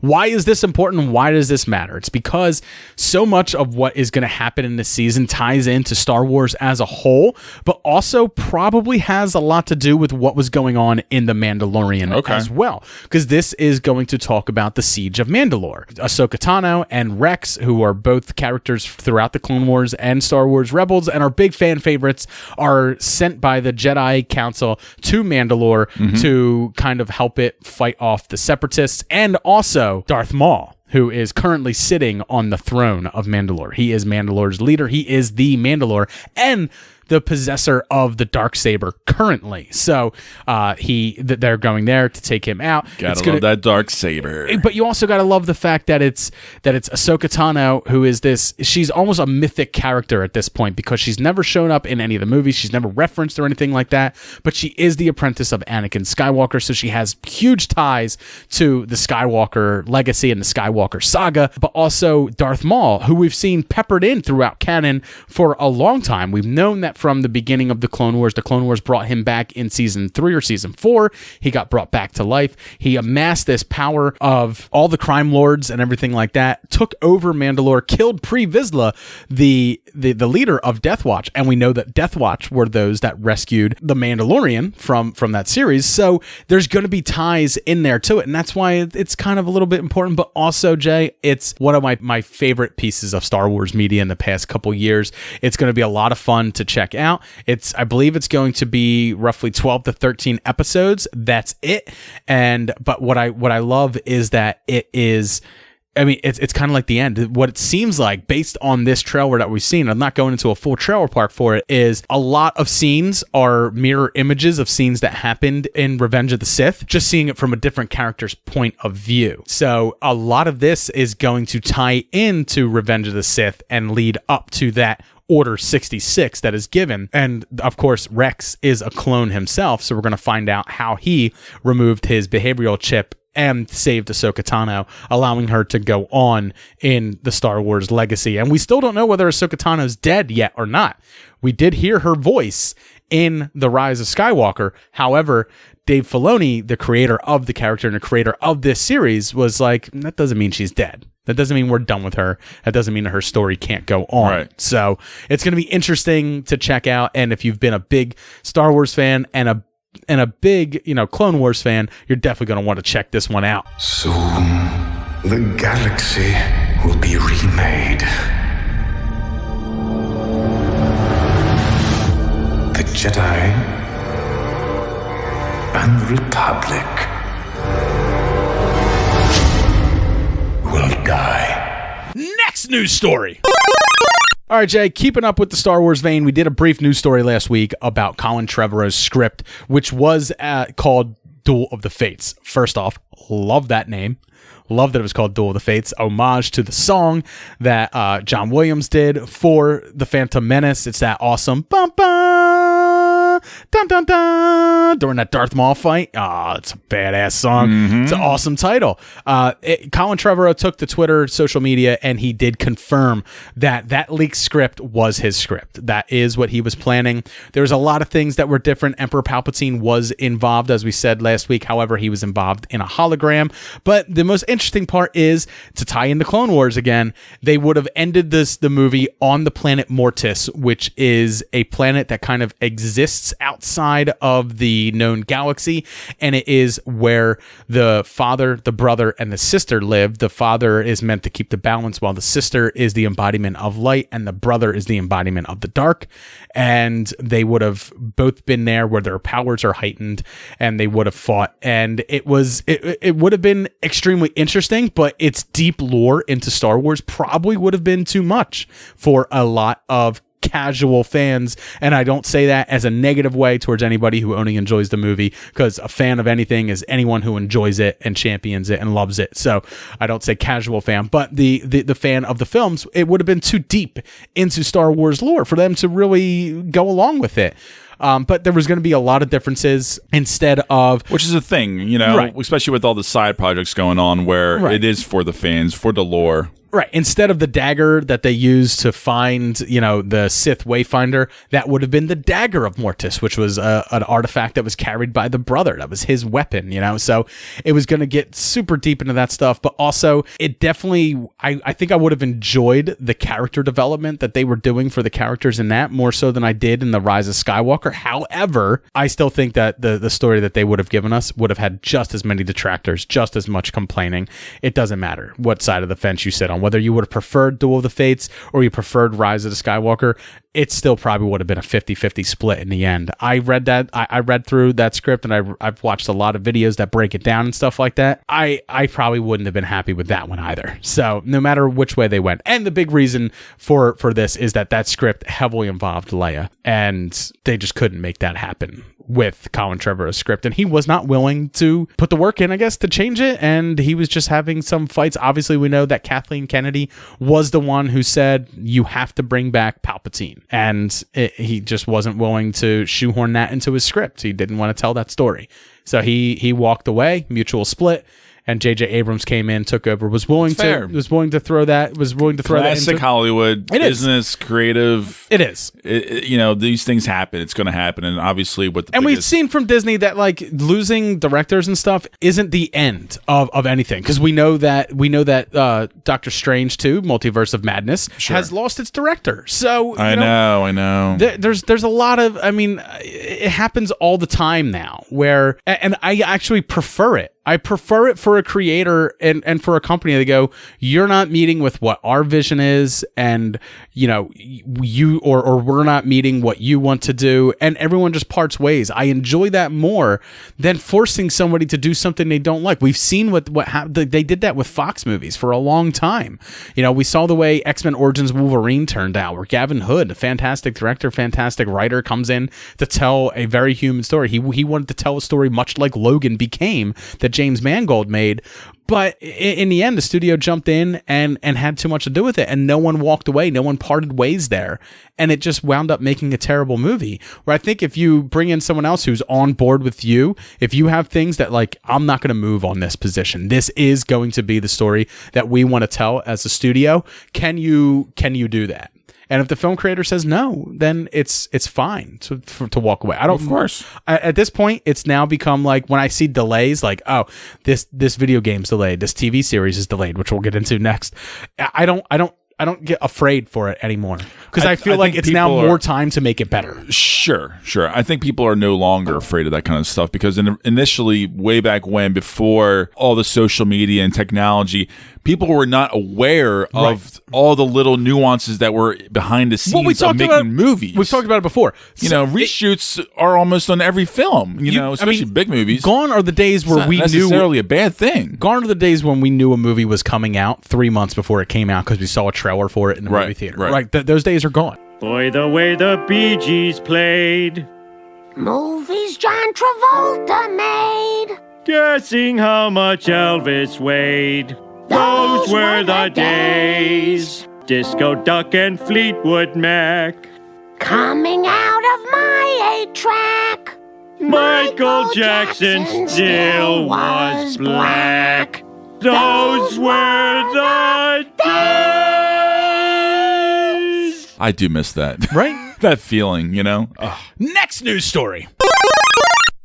Speaker 2: Why is this important? Why does this matter? It's because so much of what is going to happen in this season ties into Star Wars as a whole, but also probably has a lot to do with what was going on in The Mandalorian as well. Because this is going to talk about the Siege of Mandalore. Ahsoka Tano and Rex, who are both characters throughout the Clone Wars and Star Wars Rebels, and are big fan favorites, are sent by the Jedi Council to Mandalore to kind of help it fight off the Separatists, and also Darth Maul, who is currently sitting on the throne of Mandalore. He is Mandalore's leader. He is the Mandalore and the possessor of the Darksaber currently. So they're going there to take him out.
Speaker 3: Gotta love that Darksaber.
Speaker 2: But you also gotta love the fact that it's Ahsoka Tano, who is she's almost a mythic character at this point because she's never shown up in any of the movies. She's never referenced or anything like that, but she is the apprentice of Anakin Skywalker, so she has huge ties to the Skywalker legacy and the Skywalker saga, but also Darth Maul, who we've seen peppered in throughout canon for a long time. We've known that from the beginning of the Clone Wars. The Clone Wars brought him back in season 3 or season 4. He got brought back to life. He amassed this power of all the crime lords and everything like that, took over Mandalore, killed Pre Vizsla, the leader of Death Watch, and we know that Death Watch were those that rescued the Mandalorian from that series. So there's going to be ties in there to it, and that's why it's kind of a little bit important. But also, Jay, it's one of my favorite pieces of Star Wars media in the past couple years. It's going to be a lot of fun to check out. I believe it's going to be roughly 12 to 13 episodes. That's it. But what I love is that it is, I mean, it's kind of like the end. What it seems like, based on this trailer that we've seen, I'm not going into a full trailer park for it, is a lot of scenes are mirror images of scenes that happened in Revenge of the Sith, just seeing it from a different character's point of view. So a lot of this is going to tie into Revenge of the Sith and lead up to that Order 66 that is given. And of course, Rex is a clone himself, so we're going to find out how he removed his behavioral chip and saved Ahsoka Tano, allowing her to go on in the Star Wars legacy. And we still don't know whether Ahsoka Tano's dead yet or not. We did hear her voice in The Rise of Skywalker. However, Dave Filoni, the creator of the character and the creator of this series, was like, that doesn't mean she's dead. That doesn't mean we're done with her. That doesn't mean that her story can't go on. Right. So it's going to be interesting to check out. And if you've been a big Star Wars fan and a big, Clone Wars fan, you're definitely going to want to check this one out.
Speaker 11: Soon, the galaxy will be remade. The Jedi and the Republic will die.
Speaker 2: Next news story. All right, Jay, keeping up with the Star Wars vein, we did a brief news story last week about Colin Trevorrow's script, which was called Duel of the Fates. First off, love that name. Love that it was called Duel of the Fates. Homage to the song that John Williams did for The Phantom Menace. It's that awesome bum, bum, dun dun dun during that Darth Maul fight. Oh, it's a badass song. It's an awesome title. Colin Trevorrow took to Twitter, social media, and he did confirm that leaked script was his script. That is what he was planning. There was a lot of things that were different. Emperor Palpatine was involved, as we said last week. However, he was involved in a hologram. But the most interesting part is, to tie into Clone Wars again, they would have ended the movie on the planet Mortis, which is a planet that kind of exists outside of the known galaxy, and it is where the father, the brother, and the sister live. The father is meant to keep the balance, while the sister is the embodiment of light, and the brother is the embodiment of the dark. And they would have both been there where their powers are heightened, and they would have fought. And it would have been extremely interesting, but its deep lore into Star Wars probably would have been too much for a lot of casual fans. And I don't say that as a negative way towards anybody who only enjoys the movie, because a fan of anything is anyone who enjoys it and champions it and loves it. So I don't say casual fan, but the fan of the films, it would have been too deep into Star Wars lore for them to really go along with it. But there was going to be a lot of differences instead of...
Speaker 3: Which is a thing, you know, right. Especially with all the side projects going on where it is for the fans, for the lore.
Speaker 2: Right. Instead of the dagger that they used to find, you know, the Sith Wayfinder, that would have been the dagger of Mortis, which was an artifact that was carried by the brother. That was his weapon, you know? So it was going to get super deep into that stuff. But also, it definitely, I think I would have enjoyed the character development that they were doing for the characters in that more so than I did in The Rise of Skywalker. However, I still think that the story that they would have given us would have had just as many detractors, just as much complaining. It doesn't matter what side of the fence you sit on. Whether you would have preferred Duel of the Fates or you preferred Rise of the Skywalker, it still probably would have been a 50-50 split in the end. I read through that script, and I've watched a lot of videos that break it down and stuff like that. I probably wouldn't have been happy with that one either. So no matter which way they went. And the big reason for this is that script heavily involved Leia, and they just couldn't make that happen with Colin Trevorrow's script, and he was not willing to put the work in, I guess, to change it, and he was just having some fights. Obviously, we know that Kathleen Kennedy was the one who said, you have to bring back Palpatine, and he just wasn't willing to shoehorn that into his script. He didn't want to tell that story. So he walked away, mutual split. And J.J. Abrams came in, took over, was willing to throw that
Speaker 3: classic
Speaker 2: into
Speaker 3: Hollywood business, creative.
Speaker 2: It is.
Speaker 3: You know, these things happen. It's going to happen, and obviously,
Speaker 2: we've seen from Disney that like losing directors and stuff isn't the end of anything, because we know that Doctor Strange 2, Multiverse of Madness, has lost its director. So
Speaker 3: I know.
Speaker 2: There's a lot of, I mean, it happens all the time now. Where, and I actually prefer it. I prefer it for a creator and for a company to go, you're not meeting with what our vision is, and you know, you or we're not meeting what you want to do, and everyone just parts ways. I enjoy that more than forcing somebody to do something they don't like. We've seen what happened. They did that with Fox movies for a long time. You know, we saw the way X-Men Origins Wolverine turned out, where Gavin Hood, a fantastic director, fantastic writer, comes in to tell a very human story. He wanted to tell a story much like Logan became, that James Mangold made, but in the end the studio jumped in and had too much to do with it, and no one walked away, no one parted ways there, and it just wound up making a terrible movie. Where I think if you bring in someone else who's on board with you, if you have things that like, I'm not going to move on this position, this is going to be the story that we want to tell as a studio, can you do that? And if the film creator says no, then it's fine to walk away. I don't.
Speaker 3: Of course.
Speaker 2: At this point, it's now become like, when I see delays, like, oh, this video game's delayed, this TV series is delayed, which we'll get into next. I don't get afraid for it anymore, because I feel like it's now more time to make it better.
Speaker 3: Sure. I think people are no longer afraid of that kind of stuff, because initially, way back when, before all the social media and technology, people were not aware of all the little nuances that were behind the scenes of making movies.
Speaker 2: We've talked about it before.
Speaker 3: You know, reshoots are almost on every film, you know, especially big movies.
Speaker 2: Gone are the days where we knew...
Speaker 3: It's not necessarily a bad thing.
Speaker 2: Gone are the days when we knew a movie was coming out 3 months before it came out, because we saw a trailer for it in the movie theater. Right. Those days are gone.
Speaker 10: Boy, the way the Bee Gees played.
Speaker 6: Movies John Travolta made.
Speaker 10: Guessing how much Elvis weighed. Those were the days. Disco Duck and Fleetwood Mac.
Speaker 6: Coming out of my 8-track.
Speaker 10: Michael Jackson still was black. Those were the days.
Speaker 3: I do miss that.
Speaker 2: Right?
Speaker 3: That feeling, you know? Ugh.
Speaker 2: Next news story.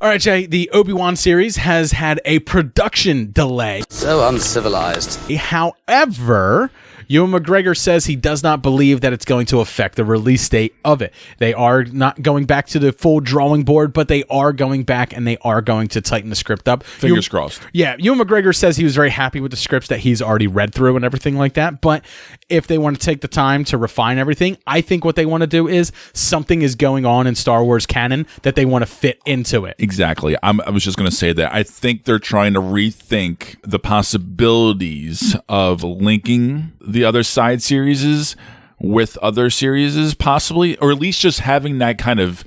Speaker 2: All right, Jay, the Obi-Wan series has had a production delay.
Speaker 12: So uncivilized.
Speaker 2: However, Ewan McGregor says he does not believe that it's going to affect the release date of it. They are not going back to the full drawing board, but they are going back and they are going to tighten the script up.
Speaker 3: Fingers crossed.
Speaker 2: Yeah, Ewan McGregor says he was very happy with the scripts that he's already read through and everything like that. But if they want to take the time to refine everything, I think what they want to do is something is going on in Star Wars canon that they want to fit into it.
Speaker 3: Exactly. I was just going to say that. I think they're trying to rethink the possibilities of linking the other side series with other series, possibly, or at least just having that kind of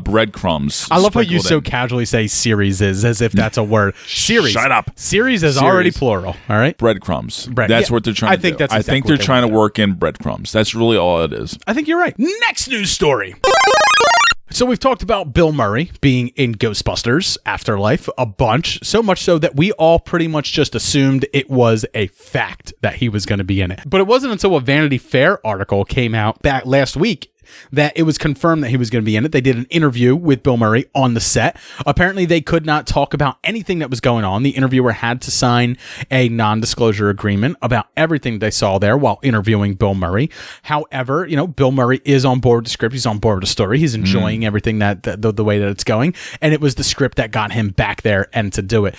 Speaker 3: breadcrumbs.
Speaker 2: I love how you so
Speaker 3: in.
Speaker 2: casually say series as if that's a word. Series.
Speaker 3: Shut up.
Speaker 2: Series is already plural. All right.
Speaker 3: Breadcrumbs. That's what they're trying to do.
Speaker 2: That's exactly
Speaker 3: I think they're trying to work in breadcrumbs. That's really all it is.
Speaker 2: I think you're right. Next news story. So we've talked about Bill Murray being in Ghostbusters Afterlife a bunch, so much so that we all pretty much just assumed it was a fact that he was going to be in it. But it wasn't until a Vanity Fair article came out back last week that it was confirmed that he was going to be in it. They did an interview with Bill Murray on the set. Apparently, they could not talk about anything that was going on. The interviewer had to sign a non-disclosure agreement about everything they saw there while interviewing Bill Murray. However, Bill Murray is on board with the script. He's on board with the story. He's enjoying everything that the way that it's going. And it was the script that got him back there and to do it.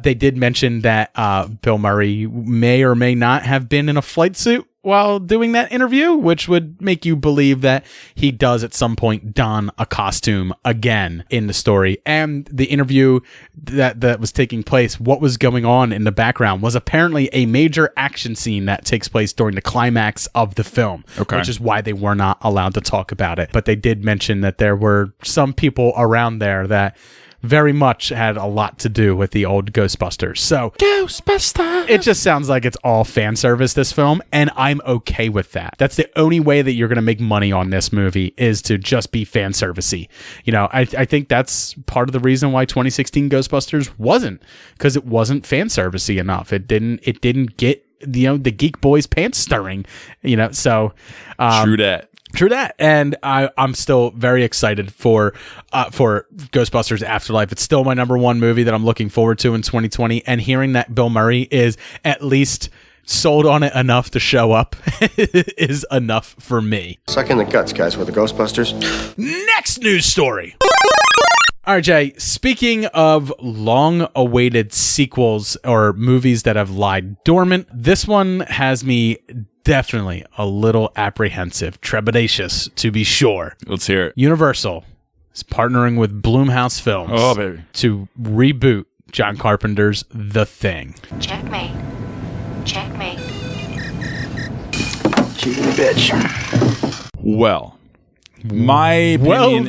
Speaker 2: They did mention that Bill Murray may or may not have been in a flight suit while doing that interview, which would make you believe that he does at some point don a costume again in the story. And the interview that was taking place, what was going on in the background was apparently a major action scene that takes place during the climax of the film, which is why they were not allowed to talk about it. But they did mention that there were some people around there that very much had a lot to do with the old Ghostbusters. So Ghostbusters, it just sounds like it's all fan service, this film, and I'm okay with that. That's the only way that you're going to make money on this movie, is to just be fan servicey. I think that's part of the reason why 2016 Ghostbusters wasn't, because it wasn't fan servicey enough. It didn't get the geek boys pants stirring. So True that. And I'm still very excited for Ghostbusters Afterlife. It's still my number one movie that I'm looking forward to in 2020. And hearing that Bill Murray is at least sold on it enough to show up is enough for me.
Speaker 13: Suck in the guts, guys. We're the Ghostbusters.
Speaker 2: Next news story. All right, Jay, speaking of long-awaited sequels or movies that have lied dormant, this one has me definitely a little apprehensive, trepidatious, to be sure.
Speaker 3: Let's hear it.
Speaker 2: Universal is partnering with Blumhouse Films to reboot John Carpenter's The Thing.
Speaker 6: Checkmate. Checkmate.
Speaker 13: Cheating bitch.
Speaker 3: Well, my opinion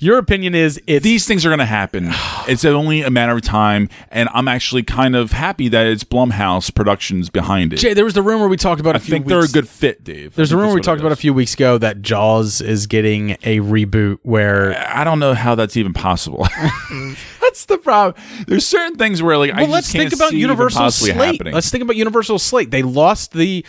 Speaker 2: your opinion is
Speaker 3: these things are going to happen. It's only a matter of time, and I'm actually kind of happy that it's Blumhouse Productions behind it.
Speaker 2: Jay, there was the rumor we talked about.
Speaker 3: I think they're a good fit, Dave.
Speaker 2: There's a rumor we talked about a few weeks ago that Jaws is getting a reboot. Where
Speaker 3: I don't know how that's even possible. That's the problem. There's certain things where
Speaker 2: let's think about Universal Slate.
Speaker 3: Happening.
Speaker 2: Let's think about Universal Slate. They lost the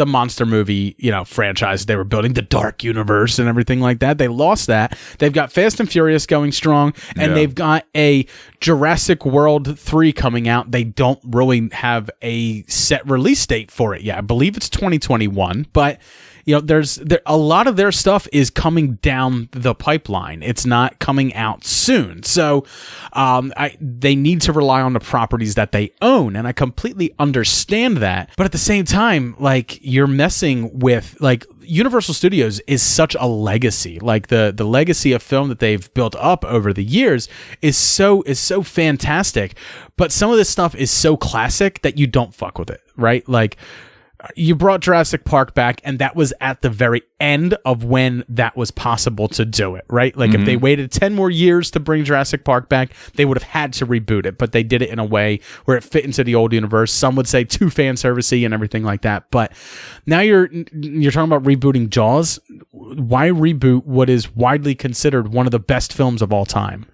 Speaker 2: monster movie franchise they were building, the Dark Universe and everything like that. They lost that. They've got Fast and Furious going strong, and they've got a Jurassic World 3 coming out. They don't really have a set release date for it yet. I believe it's 2021, but there's a lot of their stuff is coming down the pipeline. It's not coming out soon. So they need to rely on the properties that they own. And I completely understand that. But at the same time, you're messing with Universal Studios is such a legacy. The legacy of film that they've built up over the years is so fantastic. But some of this stuff is so classic that you don't fuck with it, right? You brought Jurassic Park back, and that was at the very end of when that was possible to do it, right? If they waited 10 more years to bring Jurassic Park back, they would have had to reboot it, but they did it in a way where it fit into the old universe. Some would say too fan servicey and everything like that. But now you're talking about rebooting Jaws. reboot what is widely considered one of the best films of all time?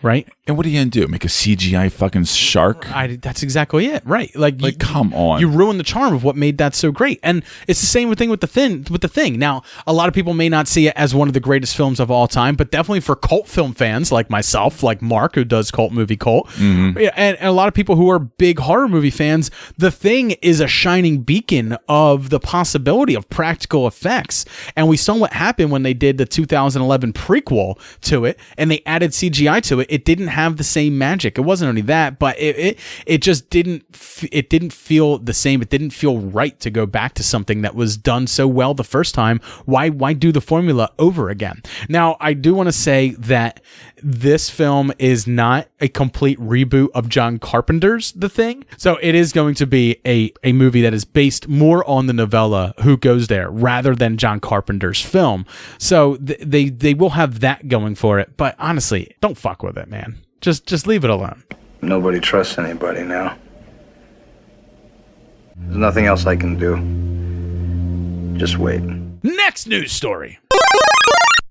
Speaker 2: Right?
Speaker 3: And what are you going to do? Make a CGI fucking shark?
Speaker 2: That's exactly it. Right. Like
Speaker 3: come on.
Speaker 2: You ruin the charm of what made that so great. And it's the same thing with the thing. Now, a lot of people may not see it as one of the greatest films of all time, but definitely for cult film fans like myself, like Mark, who does Cult Movie Cult, and a lot of people who are big horror movie fans, The Thing is a shining beacon of the possibility of practical effects. And we saw what happened when they did the 2011 prequel to it, and they added CGI to it. It didn't have the same magic. It wasn't only that, but it just didn't feel the same. It didn't feel right to go back to something that was done so well the first time. Why do the formula over again? Now, I do want to say that this film is not a complete reboot of John Carpenter's The Thing. So it is going to be a movie that is based more on the novella Who Goes There rather than John Carpenter's film. So they will have that going for it. But honestly, don't fuck with it, man. Just leave it alone.
Speaker 12: Nobody trusts anybody now. There's nothing else I can do. Just wait.
Speaker 2: Next news story.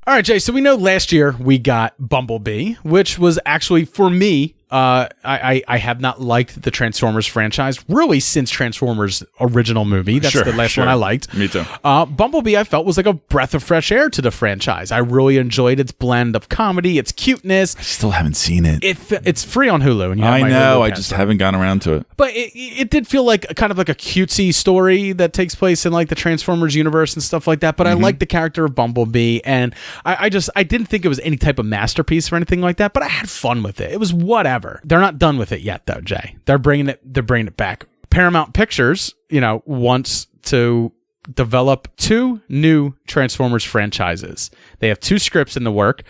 Speaker 2: All right, Jay, so we know last year we got Bumblebee, which was actually, for me, I have not liked the Transformers franchise really since Transformers original movie. That's the last one I liked.
Speaker 3: Me too.
Speaker 2: Bumblebee I felt was like a breath of fresh air to the franchise. I really enjoyed its blend of comedy, its cuteness.
Speaker 3: I still haven't seen it.
Speaker 2: It's free on Hulu. And
Speaker 3: I know. I just haven't gotten around to it.
Speaker 2: But it did feel like kind of like a cutesy story that takes place in like the Transformers universe and stuff like that. But I like the character of Bumblebee, and I didn't think it was any type of masterpiece or anything like that. But I had fun with it. It was whatever. They're not done with it yet, though, Jay. They're bringing it back. Paramount Pictures, wants to develop 2 new Transformers franchises. They have 2 scripts in the work.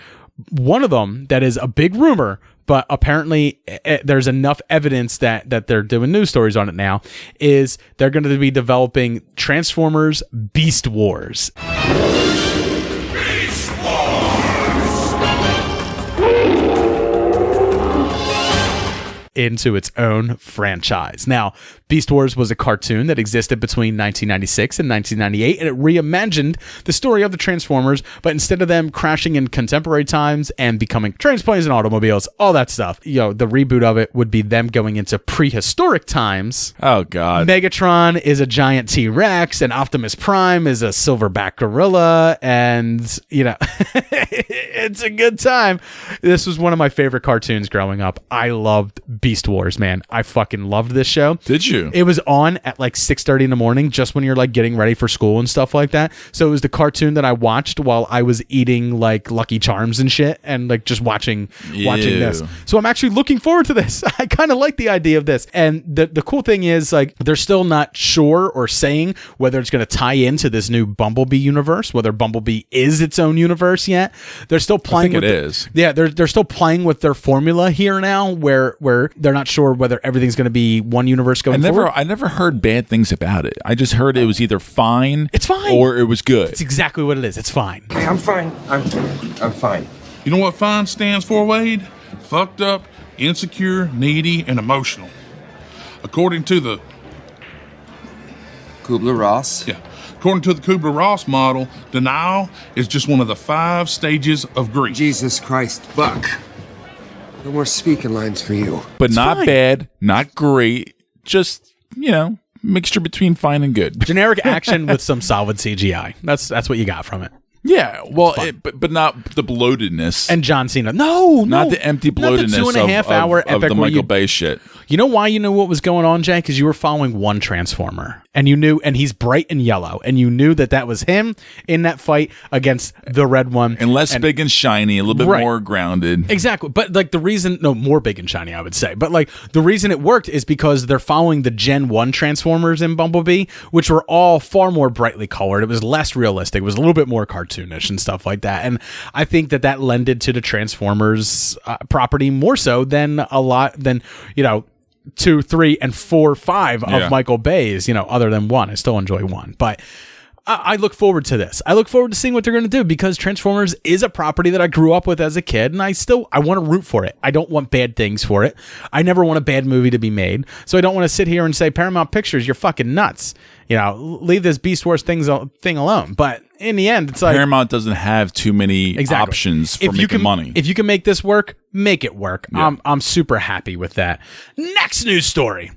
Speaker 2: One of them that is a big rumor, but apparently there's enough evidence that they're doing news stories on it now, is they're going to be developing Transformers Beast Wars. Into its own franchise. Now, Beast Wars was a cartoon that existed between 1996 and 1998, and it reimagined the story of the Transformers, but instead of them crashing in contemporary times and becoming trains, planes, and automobiles, all that stuff, the reboot of it would be them going into prehistoric times.
Speaker 3: Oh, God.
Speaker 2: Megatron is a giant T-Rex, and Optimus Prime is a silverback gorilla, and, it's a good time. This was one of my favorite cartoons growing up. I loved Beast Wars, man. I fucking loved this show.
Speaker 3: Did you?
Speaker 2: It was on at like 6:30 in the morning, just when you're like getting ready for school and stuff like that. So it was the cartoon that I watched while I was eating like Lucky Charms and shit, and like just watching this. So I'm actually looking forward to this. I kind of like the idea of this. And the cool thing is, like, they're still not sure or saying whether it's going to tie into this new Bumblebee universe, whether Bumblebee is its own universe yet. They're still playing with
Speaker 3: it.
Speaker 2: Yeah, they're still playing with their formula here now, where they're not sure whether everything's going to be one universe going forward.
Speaker 3: I never heard bad things about it. I just heard it was either fine.
Speaker 2: It's fine.
Speaker 3: Or it was good.
Speaker 2: It's exactly what it is. It's fine.
Speaker 14: Hey, I'm fine. I'm fine.
Speaker 15: You know what fine stands for, Wade? Fucked up, insecure, needy, and emotional. According to the
Speaker 14: Kubler-Ross?
Speaker 15: Yeah. According to the Kubler-Ross model, denial is just one of the 5 stages of grief.
Speaker 14: Jesus Christ, Buck. No more speaking lines for you.
Speaker 3: But it's not fine. Bad, not great, just, mixture between fine and good.
Speaker 2: Generic action with some solid CGI. That's what you got from it.
Speaker 3: Yeah, well, but not the bloatedness.
Speaker 2: And John Cena. No.
Speaker 3: Not the empty bloatedness
Speaker 2: the 2.5 hour
Speaker 3: of the Michael Bay shit.
Speaker 2: You know why you knew what was going on, Jay? Because you were following one Transformer. And you knew, and he's bright and yellow. And you knew that was him in that fight against the red one.
Speaker 3: And less big and shiny, a little bit more grounded.
Speaker 2: Exactly. But like more big and shiny, I would say. But like the reason it worked is because they're following the Gen 1 Transformers in Bumblebee, which were all far more brightly colored. It was less realistic. It was a little bit more cartoonish and stuff like that. And I think that lended to the Transformers property more so than 2, 3, and 4, 5 of Michael Bay's, other than 1. I still enjoy 1. But I look forward to this. I look forward to seeing what they're going to do because Transformers is a property that I grew up with as a kid, and I want to root for it. I don't want bad things for it. I never want a bad movie to be made, so I don't want to sit here and say, Paramount Pictures, you're fucking nuts. You know, leave this Beast Wars thing alone. But in the end, it's like
Speaker 3: Paramount doesn't have too many options for making money.
Speaker 2: If you can make this work, make it work. Yeah. I'm super happy with that. Next news story.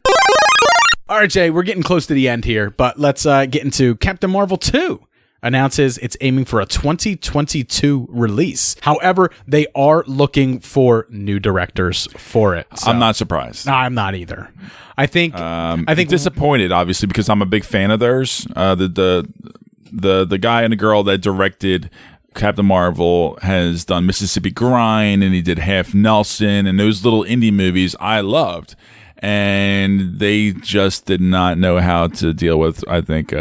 Speaker 2: All right, Jay, we're getting close to the end here, but let's get into Captain Marvel 2. Announces it's aiming for a 2022 release. However, they are looking for new directors for it. So.
Speaker 3: I'm not surprised.
Speaker 2: No, I'm not either. I think
Speaker 3: disappointed, obviously, because I'm a big fan of theirs. The guy and the girl that directed Captain Marvel has done Mississippi Grind, and he did Half Nelson, and those little indie movies I loved. And they just did not know how to deal with, I think...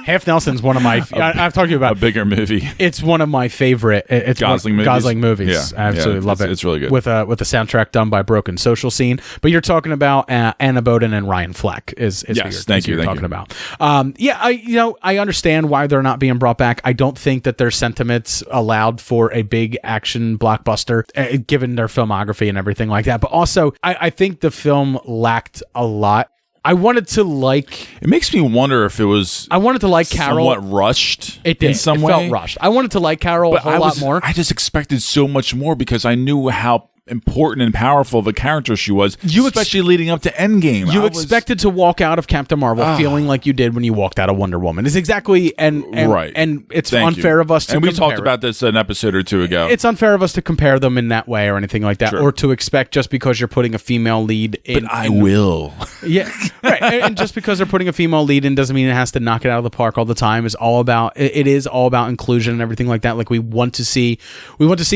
Speaker 2: Half Nelson's one of my... I've talked to you about...
Speaker 3: A bigger movie.
Speaker 2: It's one of my favorite... It's
Speaker 3: Gosling movies.
Speaker 2: Gosling movies.
Speaker 3: Yeah.
Speaker 2: I absolutely love it.
Speaker 3: It's really good.
Speaker 2: With a soundtrack done by Broken Social Scene. But you're talking about Anna Boden and Ryan Fleck is
Speaker 3: yes,
Speaker 2: who you're talking about. I understand why they're not being brought back. I don't think that their sentiments allowed for a big action blockbuster, given their filmography and everything like that. But also, I think the film lacked a lot. I wanted to like...
Speaker 3: It makes me wonder if it was...
Speaker 2: I wanted to like Carol.
Speaker 3: Somewhat rushed.
Speaker 2: It did.
Speaker 3: In some way.
Speaker 2: It felt rushed. I wanted to like Carol a whole lot more.
Speaker 3: I just expected so much more because I knew how important and powerful of a character she was, especially leading up to Endgame.
Speaker 2: You expected to walk out of Captain Marvel feeling like you did when you walked out of Wonder Woman. It's exactly...
Speaker 3: right.
Speaker 2: And it's unfair of us to compare.
Speaker 3: And we talked about this an episode or two ago.
Speaker 2: It's unfair of us to compare them in that way or anything like that, or to expect just because you're putting a female lead in...
Speaker 3: But I will.
Speaker 2: Yeah, right. And just because they're putting a female lead in doesn't mean it has to knock it out of the park all the time. It is all about inclusion and everything like that. Like we want to see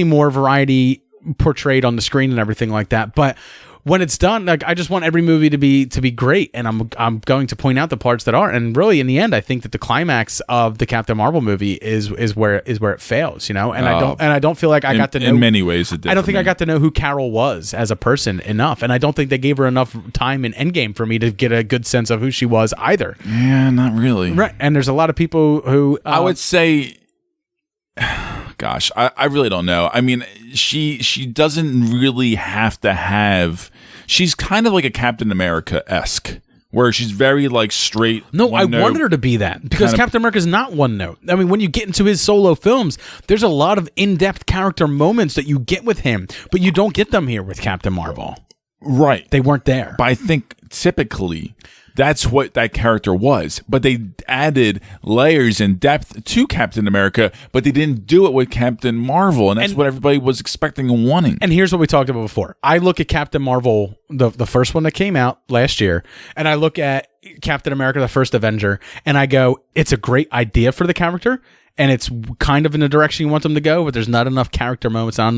Speaker 2: more variety portrayed on the screen and everything like that. But when it's done, like I just want every movie to be great, and I'm going to point out the parts that aren't. And really, in the end, I think that the climax of the Captain Marvel movie is where it fails, you know. And I don't feel like I got to know.
Speaker 3: In many ways, it did.
Speaker 2: I don't think I got to know who Carol was as a person enough, and I don't think they gave her enough time in Endgame for me to get a good sense of who she was either.
Speaker 3: Yeah, not really.
Speaker 2: Right, and there's a lot of people who
Speaker 3: I would say. Gosh, I really don't know. I mean, she doesn't really have to have... She's kind of like a Captain America-esque, where she's very, like, straight.
Speaker 2: No, I wanted her to be that, because Captain America's not one note. I mean, when you get into his solo films, there's a lot of in-depth character moments that you get with him, but you don't get them here with Captain Marvel.
Speaker 3: Right.
Speaker 2: They weren't there.
Speaker 3: But I think, typically... That's what that character was. But they added layers and depth to Captain America, but they didn't do it with Captain Marvel. And that's what everybody was expecting and wanting.
Speaker 2: And here's what we talked about before. I look at Captain Marvel, the first one that came out last year, and I look at Captain America, the first Avenger, and I go, it's a great idea for the character. And it's kind of in the direction you want them to go, but there's not enough character moments, not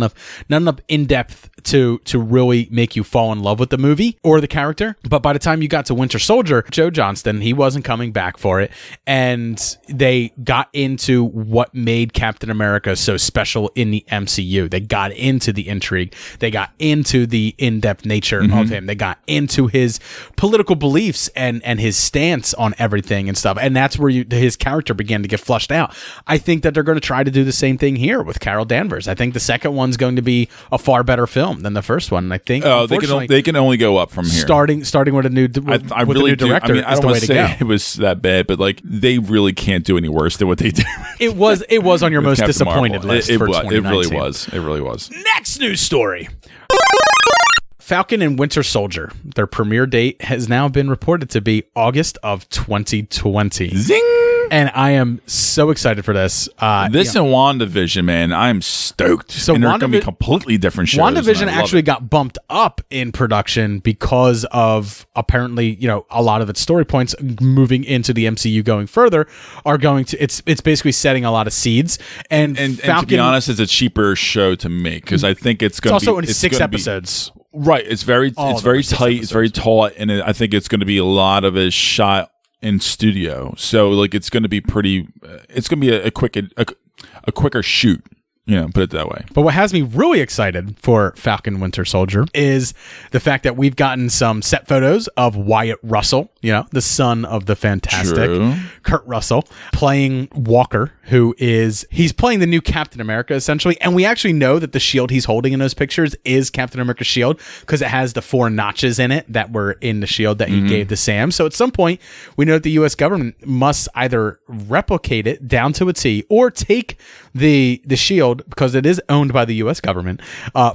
Speaker 2: enough in-depth to really make you fall in love with the movie or the character. But by the time you got to Winter Soldier, Joe Johnston, he wasn't coming back for it. And they got into what made Captain America so special in the MCU. They got into the intrigue. They got into the in-depth nature of him. They got into his political beliefs and his stance on everything and stuff. And that's where his character began to get flushed out. I think that they're going to try to do the same thing here with Carol Danvers. I think the second one's going to be a far better film than the first one. I think
Speaker 3: they can only go up from here.
Speaker 2: Starting with a new
Speaker 3: I really
Speaker 2: do.
Speaker 3: director. I mean, I don't want to say
Speaker 2: go.
Speaker 3: It was that bad, but like they really can't do any worse than what they did.
Speaker 2: It was on your most
Speaker 3: Captain
Speaker 2: disappointed
Speaker 3: Marvel.
Speaker 2: list for 2019.
Speaker 3: It really was.
Speaker 2: Next news story. Falcon and Winter Soldier. Their premiere date has now been reported to be August of 2020.
Speaker 3: Zing!
Speaker 2: And I am so excited for this.
Speaker 3: And WandaVision, man, I'm stoked.
Speaker 2: So
Speaker 3: and they're going to be completely different shows.
Speaker 2: WandaVision actually got bumped up in production because of apparently, a lot of its story points moving into the MCU going further are going to. It's basically setting a lot of seeds. And Falcon,
Speaker 3: and to be honest, it's a cheaper show to make because I think it's going to be.
Speaker 2: Also in 6 episodes.
Speaker 3: Right. It's very tight. It's very taut, and I think it's going to be a lot of it shot in studio, so like it's going to be pretty. It's going to be a quicker shoot. Put it that way.
Speaker 2: But what has me really excited for Falcon Winter Soldier is the fact that we've gotten some set photos of Wyatt Russell, the son of the fantastic
Speaker 3: True.
Speaker 2: Kurt Russell, playing Walker, he's playing the new Captain America, essentially. And we actually know that the shield he's holding in those pictures is Captain America's shield because it has the 4 notches in it that were in the shield that he gave to Sam. So at some point, we know that the U.S. government must either replicate it down to a T or take the shield, because it is owned by the U.S. government,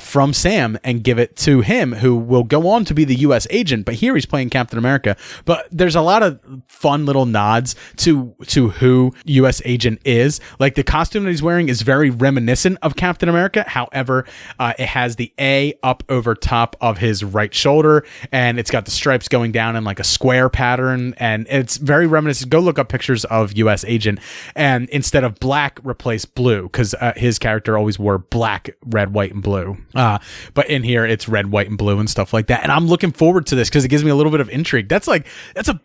Speaker 2: from Sam and give it to him, who will go on to be the U.S. agent. But here he's playing Captain America. But there's a lot of fun little nods to who U.S. agent is. Like the costume that he's wearing is very reminiscent of Captain America. However, it has the A up over top of his right shoulder, and it's got the stripes going down in like a square pattern, and it's very reminiscent. Go look up pictures of U.S. agent, and instead of black, replace blue, because his character always wore black, red, white, and blue. But in here, it's red, white, and blue and stuff like that. And I'm looking forward to this because it gives me a little bit of intrigue. That's a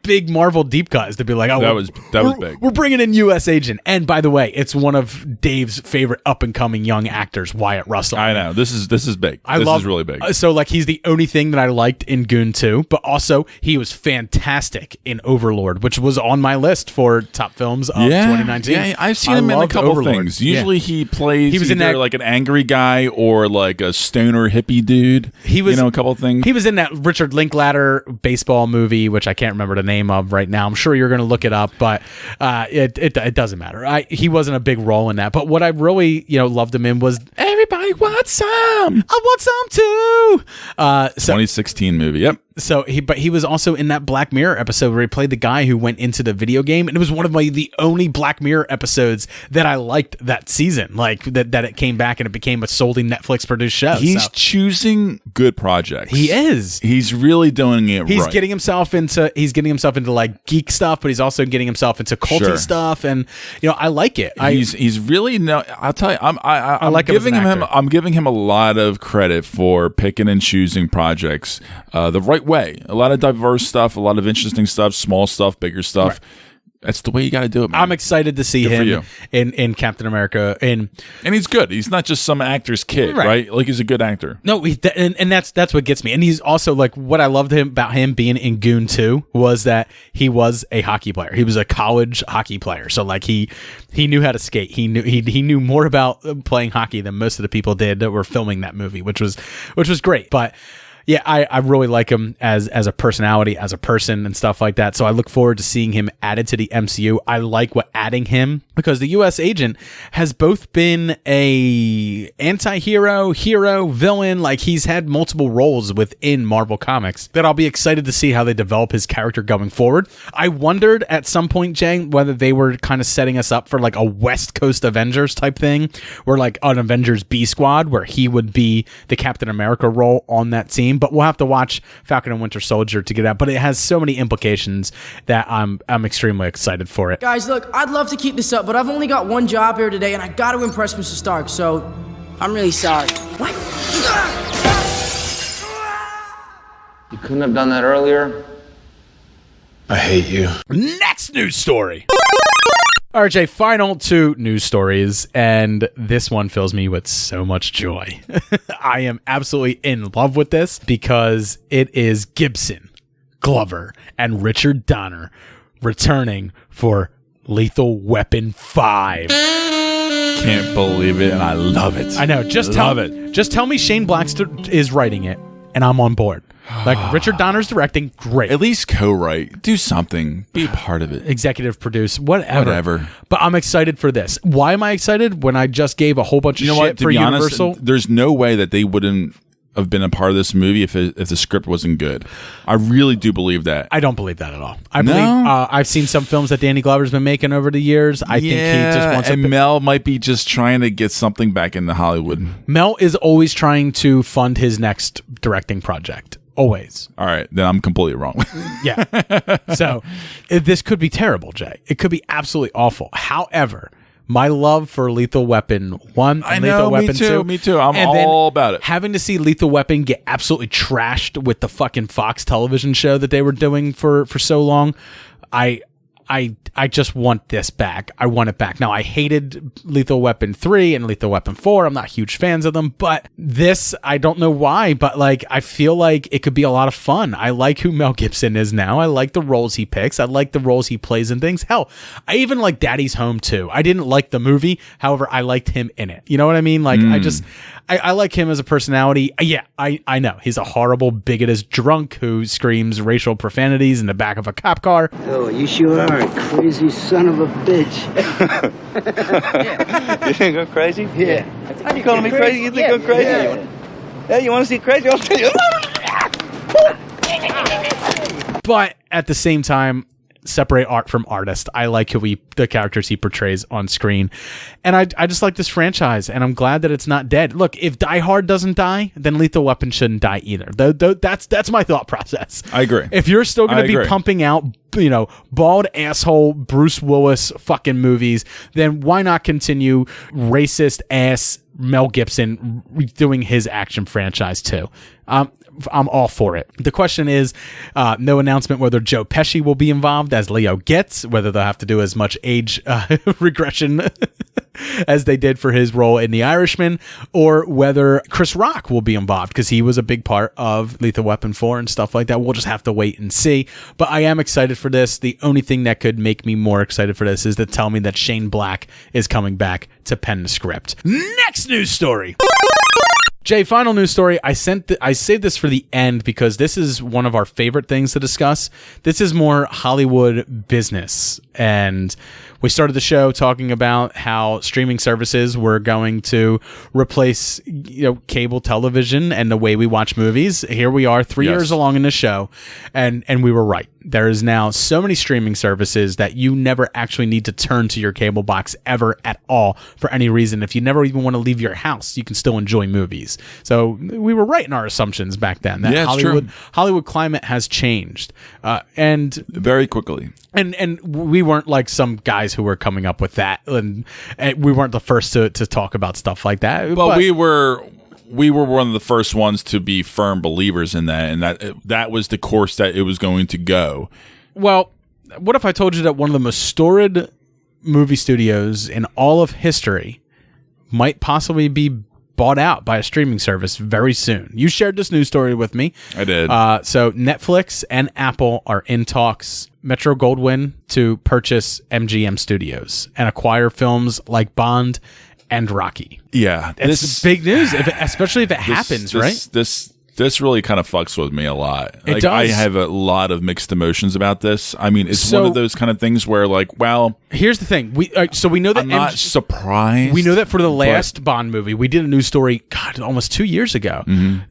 Speaker 2: big Marvel deep cut, is to be like, oh,
Speaker 3: that was big.
Speaker 2: We're bringing in U.S. agent. And by the way, it's one of Dave's favorite up and coming young actors, Wyatt Russell.
Speaker 3: I know. This is big. This is really big.
Speaker 2: So like, he's the only thing that I liked in Goon 2, but also he was fantastic in Overlord, which was on my list for top films of 2019.
Speaker 3: Yeah, I've seen him in a couple
Speaker 2: Overlord.
Speaker 3: things. Usually he plays
Speaker 2: he was
Speaker 3: either
Speaker 2: in that,
Speaker 3: like an angry guy or like a stoner hippie dude.
Speaker 2: He was,
Speaker 3: a couple things.
Speaker 2: He was in that Richard Linklater baseball movie, which I can't remember the name of right now. I'm sure you're going to look it up, but it doesn't matter. He wasn't a big role in that. But what I really loved him in was Everybody Wants Some. I want some too.
Speaker 3: 2016 movie. Yep.
Speaker 2: So he was also in that Black Mirror episode where he played the guy who went into the video game, and it was one of the only Black Mirror episodes that I liked that season. Like that it came back and it became a solely Netflix produced show.
Speaker 3: He's choosing good projects.
Speaker 2: He is.
Speaker 3: He's really doing it.
Speaker 2: He's
Speaker 3: right.
Speaker 2: getting himself into like geek stuff, but he's also getting himself into culty stuff, and I like it.
Speaker 3: He's really I'll tell you, I'm
Speaker 2: like
Speaker 3: giving I'm giving him a lot of credit for picking and choosing projects the right way. A lot of diverse stuff, a lot of interesting stuff, small stuff, bigger stuff. Right. That's the way you got to do it, man.
Speaker 2: I'm excited to see him in Captain America, and
Speaker 3: he's good. He's not just some actor's kid, right? Like, he's a good actor.
Speaker 2: No, and that's what gets me. And he's also like, what I loved about him being in Goon 2 was that he was a hockey player. He was a college hockey player, so like he knew how to skate. He knew more about playing hockey than most of the people did that were filming that movie, which was great. But yeah, I really like him as a personality, as a person and stuff like that. So I look forward to seeing him added to the MCU. I like what adding him, because the U.S. agent has both been a anti-hero, hero, villain. Like, he's had multiple roles within Marvel Comics that I'll be excited to see how they develop his character going forward. I wondered at some point, Jay, whether they were kind of setting us up for like a West Coast Avengers type thing, where like an Avengers B Squad, where he would be the Captain America role on that team. But we'll have to watch Falcon and Winter Soldier to get out. But it has so many implications that I'm extremely excited for it.
Speaker 16: Guys, look, I'd love to keep this up, but I've only got one job here today, and I got to impress Mr. Stark, so I'm really sorry. What?
Speaker 17: You couldn't have done that earlier?
Speaker 11: I hate you.
Speaker 2: Next news story. RJ, final 2 news stories, and this one fills me with so much joy. I am absolutely in love with this because it is Gibson, Glover, and Richard Donner returning for Lethal Weapon 5.
Speaker 3: Can't believe it, and I love it.
Speaker 2: I know. Just tell me Shane Black is writing it, and I'm on board. Like, Richard Donner's directing, great.
Speaker 3: At least co-write. Do something. Be a part of it.
Speaker 2: Executive produce. Whatever. But I'm excited for this. Why am I excited? When I just gave a whole bunch of shit for Universal.
Speaker 3: Honest, there's no way that they wouldn't have been a part of this movie if the script wasn't good. I really do believe that.
Speaker 2: I don't believe that at all. I believe I've seen some films that Danny Glover's been making over the years. I think he just wants
Speaker 3: and Mel might be just trying to get something back into Hollywood.
Speaker 2: Mel is always trying to fund his next directing project. Always.
Speaker 3: All right, then I'm completely wrong.
Speaker 2: Yeah. So this could be terrible, Jay. It could be absolutely awful. However, my love for Lethal Weapon 1 and Lethal Weapon 2.
Speaker 3: Me too. I'm all about it.
Speaker 2: Having to see Lethal Weapon get absolutely trashed with the fucking Fox television show that they were doing for so long, I I just want this back. I want it back. Now, I hated Lethal Weapon 3 and Lethal Weapon 4. I'm not huge fans of them, but this, I don't know why, but like, I feel like it could be a lot of fun. I like who Mel Gibson is now. I like the roles he picks. I like the roles he plays in things. Hell, I even like Daddy's Home too. I didn't like the movie. However, I liked him in it. You know what I mean? Like, I like him as a personality. Yeah, I know. He's a horrible, bigoted drunk who screams racial profanities in the back of a cop car.
Speaker 18: Oh, you sure are a crazy son of a bitch.
Speaker 19: You think I'm crazy?
Speaker 18: Yeah.
Speaker 19: Are you calling me crazy? You think I'm crazy? Yeah, you want to see crazy? I'll tell you.
Speaker 2: But at the same time, separate art from artist. I like the characters he portrays on screen, and I just like this franchise, and I'm glad that it's not dead. Look, if Die Hard doesn't die, then Lethal Weapon shouldn't die either. That's my thought process.
Speaker 3: I agree.
Speaker 2: If you're still going to be pumping out, bald asshole Bruce Willis fucking movies, then why not continue racist ass Mel Gibson doing his action franchise too? I'm all for it. The question is, no announcement whether Joe Pesci will be involved as Leo Getz, whether they'll have to do as much age regression as they did for his role in The Irishman, or whether Chris Rock will be involved, because he was a big part of Lethal Weapon 4 and stuff like that. We'll just have to wait and see. But I am excited for this. The only thing that could make me more excited for this is to tell me that Shane Black is coming back to pen the script. Next news story. Jay, final news story. I saved this for the end because this is one of our favorite things to discuss. This is more Hollywood business. And we started the show talking about how streaming services were going to replace, cable television and the way we watch movies. Here we are 3 years along in the show, and we were right. There is now so many streaming services that you never actually need to turn to your cable box ever at all for any reason. If you never even want to leave your house, you can still enjoy movies. So we were right in our assumptions back then. That Hollywood climate has changed, and very quickly. And we weren't like some guys who were coming up with that, and we weren't the first to talk about stuff like that.
Speaker 3: But we were one of the first ones to be firm believers in that, and that was the course that it was going to go.
Speaker 2: Well, what if I told you that one of the most storied movie studios in all of history might possibly be bought out by a streaming service very soon? You shared this news story with me.
Speaker 3: I did.
Speaker 2: So Netflix and Apple are in talks, Metro-Goldwyn, to purchase MGM Studios and acquire films like Bond and Rocky.
Speaker 3: Yeah.
Speaker 2: It's big news, especially if it happens, right?
Speaker 3: This really kind of fucks with me a lot.
Speaker 2: It does.
Speaker 3: I have a lot of mixed emotions about this. I mean, it's one of those kind of things where, like, well,
Speaker 2: here's the thing. We know that
Speaker 3: I'm not surprised.
Speaker 2: We know that for the last Bond movie, we did a news story, almost 2 years ago,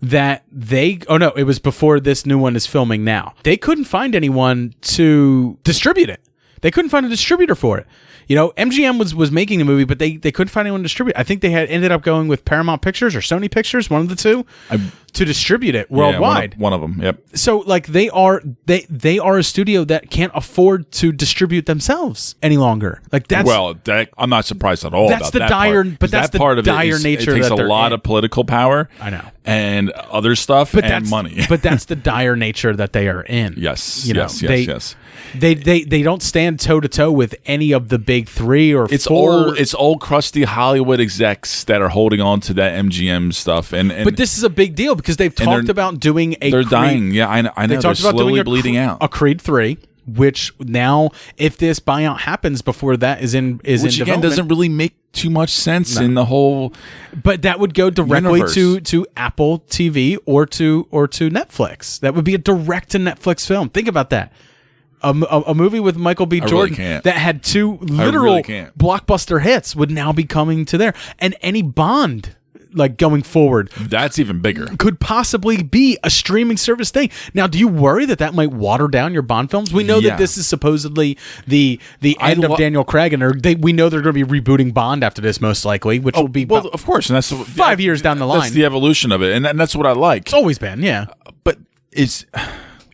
Speaker 2: that it was before this new one is filming now. They couldn't find anyone to distribute it. They couldn't find a distributor for it. MGM was making the movie, but they couldn't find anyone to distribute. I think they had ended up going with Paramount Pictures or Sony Pictures, one of the two, to distribute it worldwide.
Speaker 3: Yeah, one of them. Yep.
Speaker 2: So like they are a studio that can't afford to distribute themselves any longer. Like
Speaker 3: I'm not surprised at all.
Speaker 2: That's
Speaker 3: about
Speaker 2: the
Speaker 3: that
Speaker 2: dire,
Speaker 3: part,
Speaker 2: but that's
Speaker 3: that
Speaker 2: the
Speaker 3: part of
Speaker 2: dire
Speaker 3: it
Speaker 2: nature.
Speaker 3: It takes
Speaker 2: that
Speaker 3: a lot of political power.
Speaker 2: I know,
Speaker 3: and other stuff, and money.
Speaker 2: But that's the dire nature that they are in.
Speaker 3: Yes.
Speaker 2: Yes. They don't stand toe to toe with any of the big three or four.
Speaker 3: It's old crusty Hollywood execs that are holding on to that MGM stuff,
Speaker 2: but this is a big deal because they've talked about doing a.
Speaker 3: They're dying. Yeah, I know.
Speaker 2: They talked about
Speaker 3: slowly
Speaker 2: doing
Speaker 3: bleeding out.
Speaker 2: A Creed 3, which now, if this buyout happens before that is in
Speaker 3: which again
Speaker 2: development,
Speaker 3: doesn't really make too much sense in the whole.
Speaker 2: But that would go directly
Speaker 3: universe.
Speaker 2: to Apple TV or to Netflix. That would be a direct to Netflix film. Think about that. A movie with Michael B. Jordan that had two literal blockbuster hits would now be coming to there, and any Bond like going forward,
Speaker 3: that's even bigger.
Speaker 2: Could possibly be a streaming service thing. Now, do you worry that might water down your Bond films? We know that this is supposedly the end of Daniel Craig, and we know they're going to be rebooting Bond after this, most likely, which will be
Speaker 3: of course, and that's
Speaker 2: 5 years down the line.
Speaker 3: That's the evolution of it, and that's what I like.
Speaker 2: It's always been, yeah.
Speaker 3: But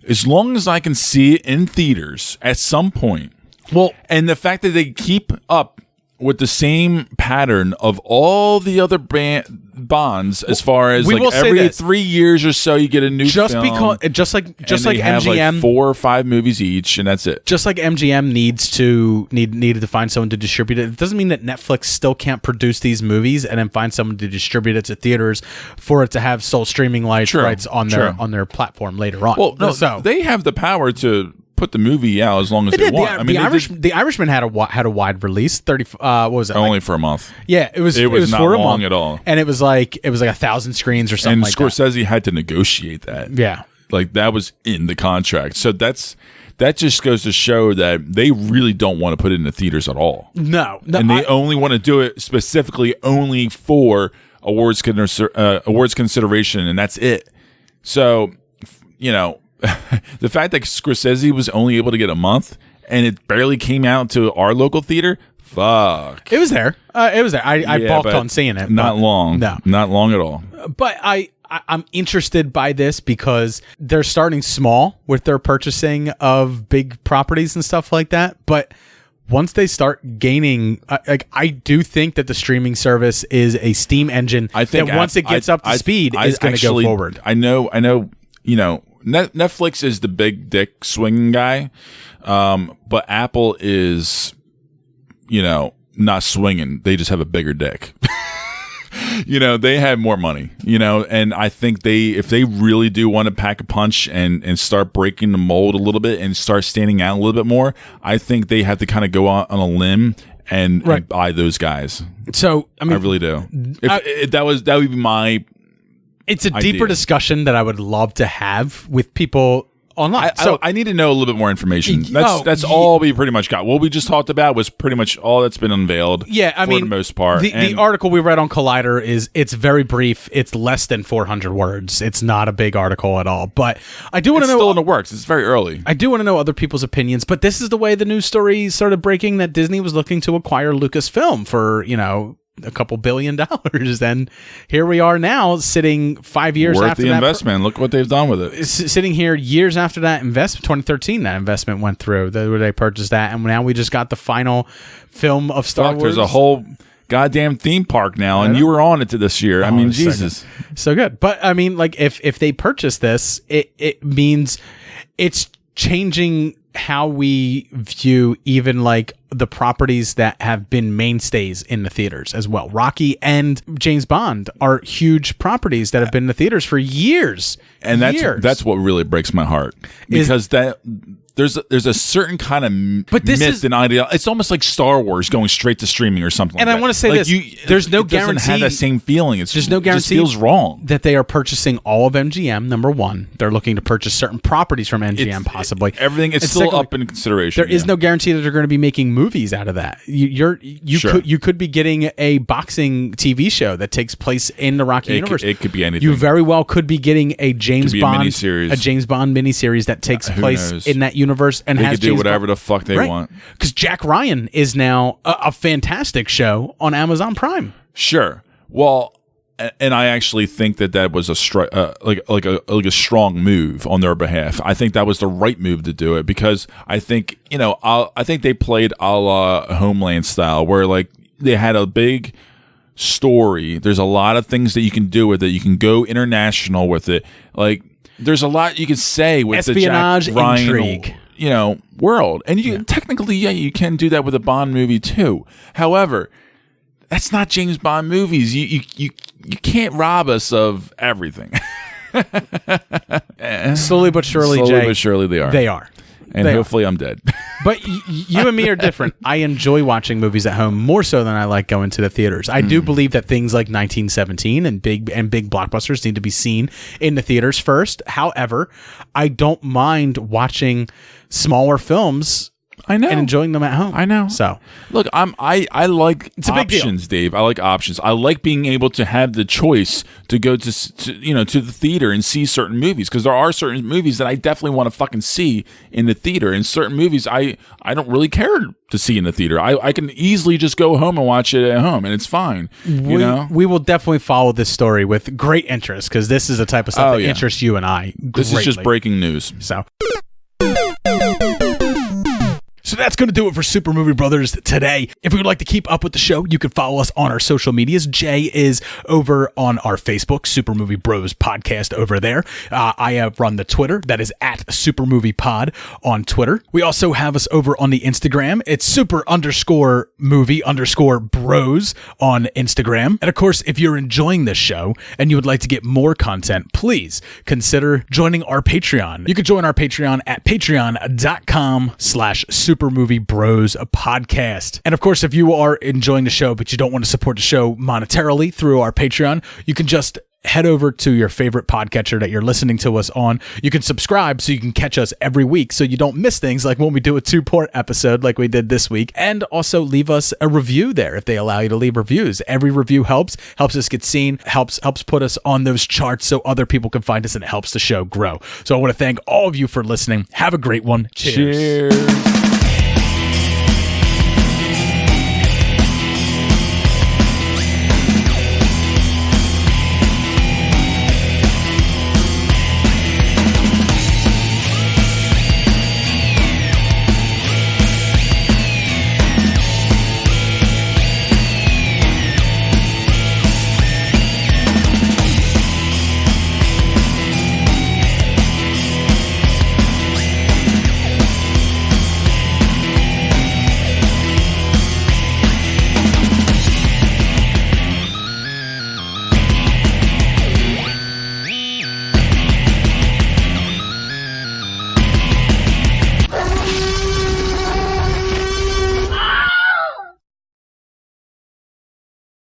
Speaker 3: as long as I can see it in theaters at some point, and the fact that they keep up with the same pattern of all the other bonds, as far as like every 3 years or so you get a new film.
Speaker 2: Just like
Speaker 3: have
Speaker 2: MGM,
Speaker 3: like 4 or 5 movies each, and that's it.
Speaker 2: Just like MGM needed to find someone to distribute it. It doesn't mean that Netflix still can't produce these movies and then find someone to distribute it to theaters for it to have sole streaming rights on their platform later on.
Speaker 3: Well, no, so they have the power to put the movie out as long as they want.
Speaker 2: The Irishman had a wide release. 30. What was it?
Speaker 3: Only for a month.
Speaker 2: Yeah, it was
Speaker 3: not
Speaker 2: for
Speaker 3: long
Speaker 2: a month
Speaker 3: at all.
Speaker 2: and it was like 1,000 screens or something.
Speaker 3: And
Speaker 2: like
Speaker 3: Scorsese had to negotiate that.
Speaker 2: Yeah,
Speaker 3: like that was in the contract. So that just goes to show that they really don't want to put it in the theaters at all.
Speaker 2: No,
Speaker 3: and they only want to do it specifically only for awards consideration, and that's it. So, the fact that Scorsese was only able to get a month and it barely came out to our local theater, fuck.
Speaker 2: It was there. I balked on seeing it.
Speaker 3: Not long.
Speaker 2: No.
Speaker 3: Not long at all.
Speaker 2: But I'm interested by this because they're starting small with their purchasing of big properties and stuff like that. But once they start gaining, I do think that the streaming service is a steam engine. I think that once it gets up to speed, is going to go forward.
Speaker 3: I know, Netflix is the big dick swinging guy, but Apple is, not swinging. They just have a bigger dick. They have more money, and I think if they really do want to pack a punch and start breaking the mold a little bit and start standing out a little bit more, I think they have to kind of go on a limb and buy those guys.
Speaker 2: So, I
Speaker 3: really do. That would be my...
Speaker 2: It's a deeper discussion that I would love to have with people online.
Speaker 3: I need to know a little bit more information. That's all we pretty much got. What we just talked about was pretty much all that's been unveiled.
Speaker 2: Yeah,
Speaker 3: for the most part.
Speaker 2: The article we read on Collider it's very brief. It's less than 400 words. It's not a big article at all. But I do want to know.
Speaker 3: It's still in the works. It's very early.
Speaker 2: I do want to know other people's opinions. But this is the way the news story started breaking that Disney was looking to acquire Lucasfilm for a couple $1 billion, and here we are now, sitting 5 years
Speaker 3: worth
Speaker 2: after
Speaker 3: the
Speaker 2: that
Speaker 3: investment. Look what they've done with it.
Speaker 2: Sitting here years after that investment, 2013, that investment went through. Where they purchased that, and now we just got the final film of Star Wars.
Speaker 3: There's a whole goddamn theme park now, and you were on it this year. Jesus,
Speaker 2: so good. But if they purchase this, it means it's changing how we view even the properties that have been mainstays in the theaters as well. Rocky and James Bond are huge properties that have been in the theaters for years.
Speaker 3: And that's what really breaks my heart, because there's a certain kind of myth and idea. It's almost like Star Wars going straight to streaming or something.
Speaker 2: And I want to say this: there's no guarantee.
Speaker 3: Doesn't have that same feeling.
Speaker 2: There's no guarantee.
Speaker 3: It just feels wrong
Speaker 2: that they are purchasing all of MGM. Number one, they're looking to purchase certain properties from MGM, possibly.
Speaker 3: Everything is still up in consideration.
Speaker 2: There is no guarantee that they're going to be making movies out of that. You could be getting a boxing TV show that takes place in the Rocky universe.
Speaker 3: It could be anything.
Speaker 2: You very well could be getting a James Bond
Speaker 3: miniseries
Speaker 2: that takes place in that universe and has
Speaker 3: do whatever the fuck they want.
Speaker 2: Because Jack Ryan is now a fantastic show on Amazon Prime.
Speaker 3: Sure. Well, and I actually think that was a a strong move on their behalf. I think that was the right move to do it, because I think I think they played a la Homeland style, where they had a big story. There's a lot of things that you can do with it. You can go international with it. There's a lot you can say with
Speaker 2: espionage,
Speaker 3: the Jack Ryan,
Speaker 2: intrigue.
Speaker 3: World. And you technically, you can do that with a Bond movie too. However, that's not James Bond movies. You can't rob us of everything.
Speaker 2: Slowly but surely,
Speaker 3: they are.
Speaker 2: They are.
Speaker 3: And hopefully I'm dead.
Speaker 2: But you and me are different. I enjoy watching movies at home more so than I like going to the theaters. I do believe that things like 1917 and big blockbusters need to be seen in the theaters first. However, I don't mind watching smaller films.
Speaker 3: I know.
Speaker 2: And enjoying them at home.
Speaker 3: I know.
Speaker 2: So,
Speaker 3: look, I like
Speaker 2: it's a big
Speaker 3: options,
Speaker 2: deal.
Speaker 3: Dave. I like options. I like being able to have the choice to go to the theater and see certain movies, because there are certain movies that I definitely want to fucking see in the theater, and certain movies I don't really care to see in the theater. I can easily just go home and watch it at home, and it's fine.
Speaker 2: We will definitely follow this story with great interest, because this is the type of stuff that interests you and I greatly.
Speaker 3: This is just breaking news.
Speaker 2: So that's going to do it for Super Movie Brothers today. If you would like to keep up with the show, you can follow us on our social medias. Jay is over on our Facebook, Super Movie Bros Podcast over there. I have run the Twitter. That is at Super Movie Pod on Twitter. We also have us over on the Instagram. It's super_movie_bros on Instagram. And of course, if you're enjoying this show and you would like to get more content, please consider joining our Patreon. You can join our Patreon at patreon.com/supermoviebrospodcast. And of course, if you are enjoying the show, but you don't want to support the show monetarily through our Patreon, you can just head over to your favorite podcatcher that you're listening to us on. You can subscribe so you can catch us every week so you don't miss things like when we do a 2-part episode like we did this week. And also leave us a review there if they allow you to leave reviews. Every review helps us get seen, helps put us on those charts so other people can find us, and it helps the show grow. So I want to thank all of you for listening. Have a great one. Cheers.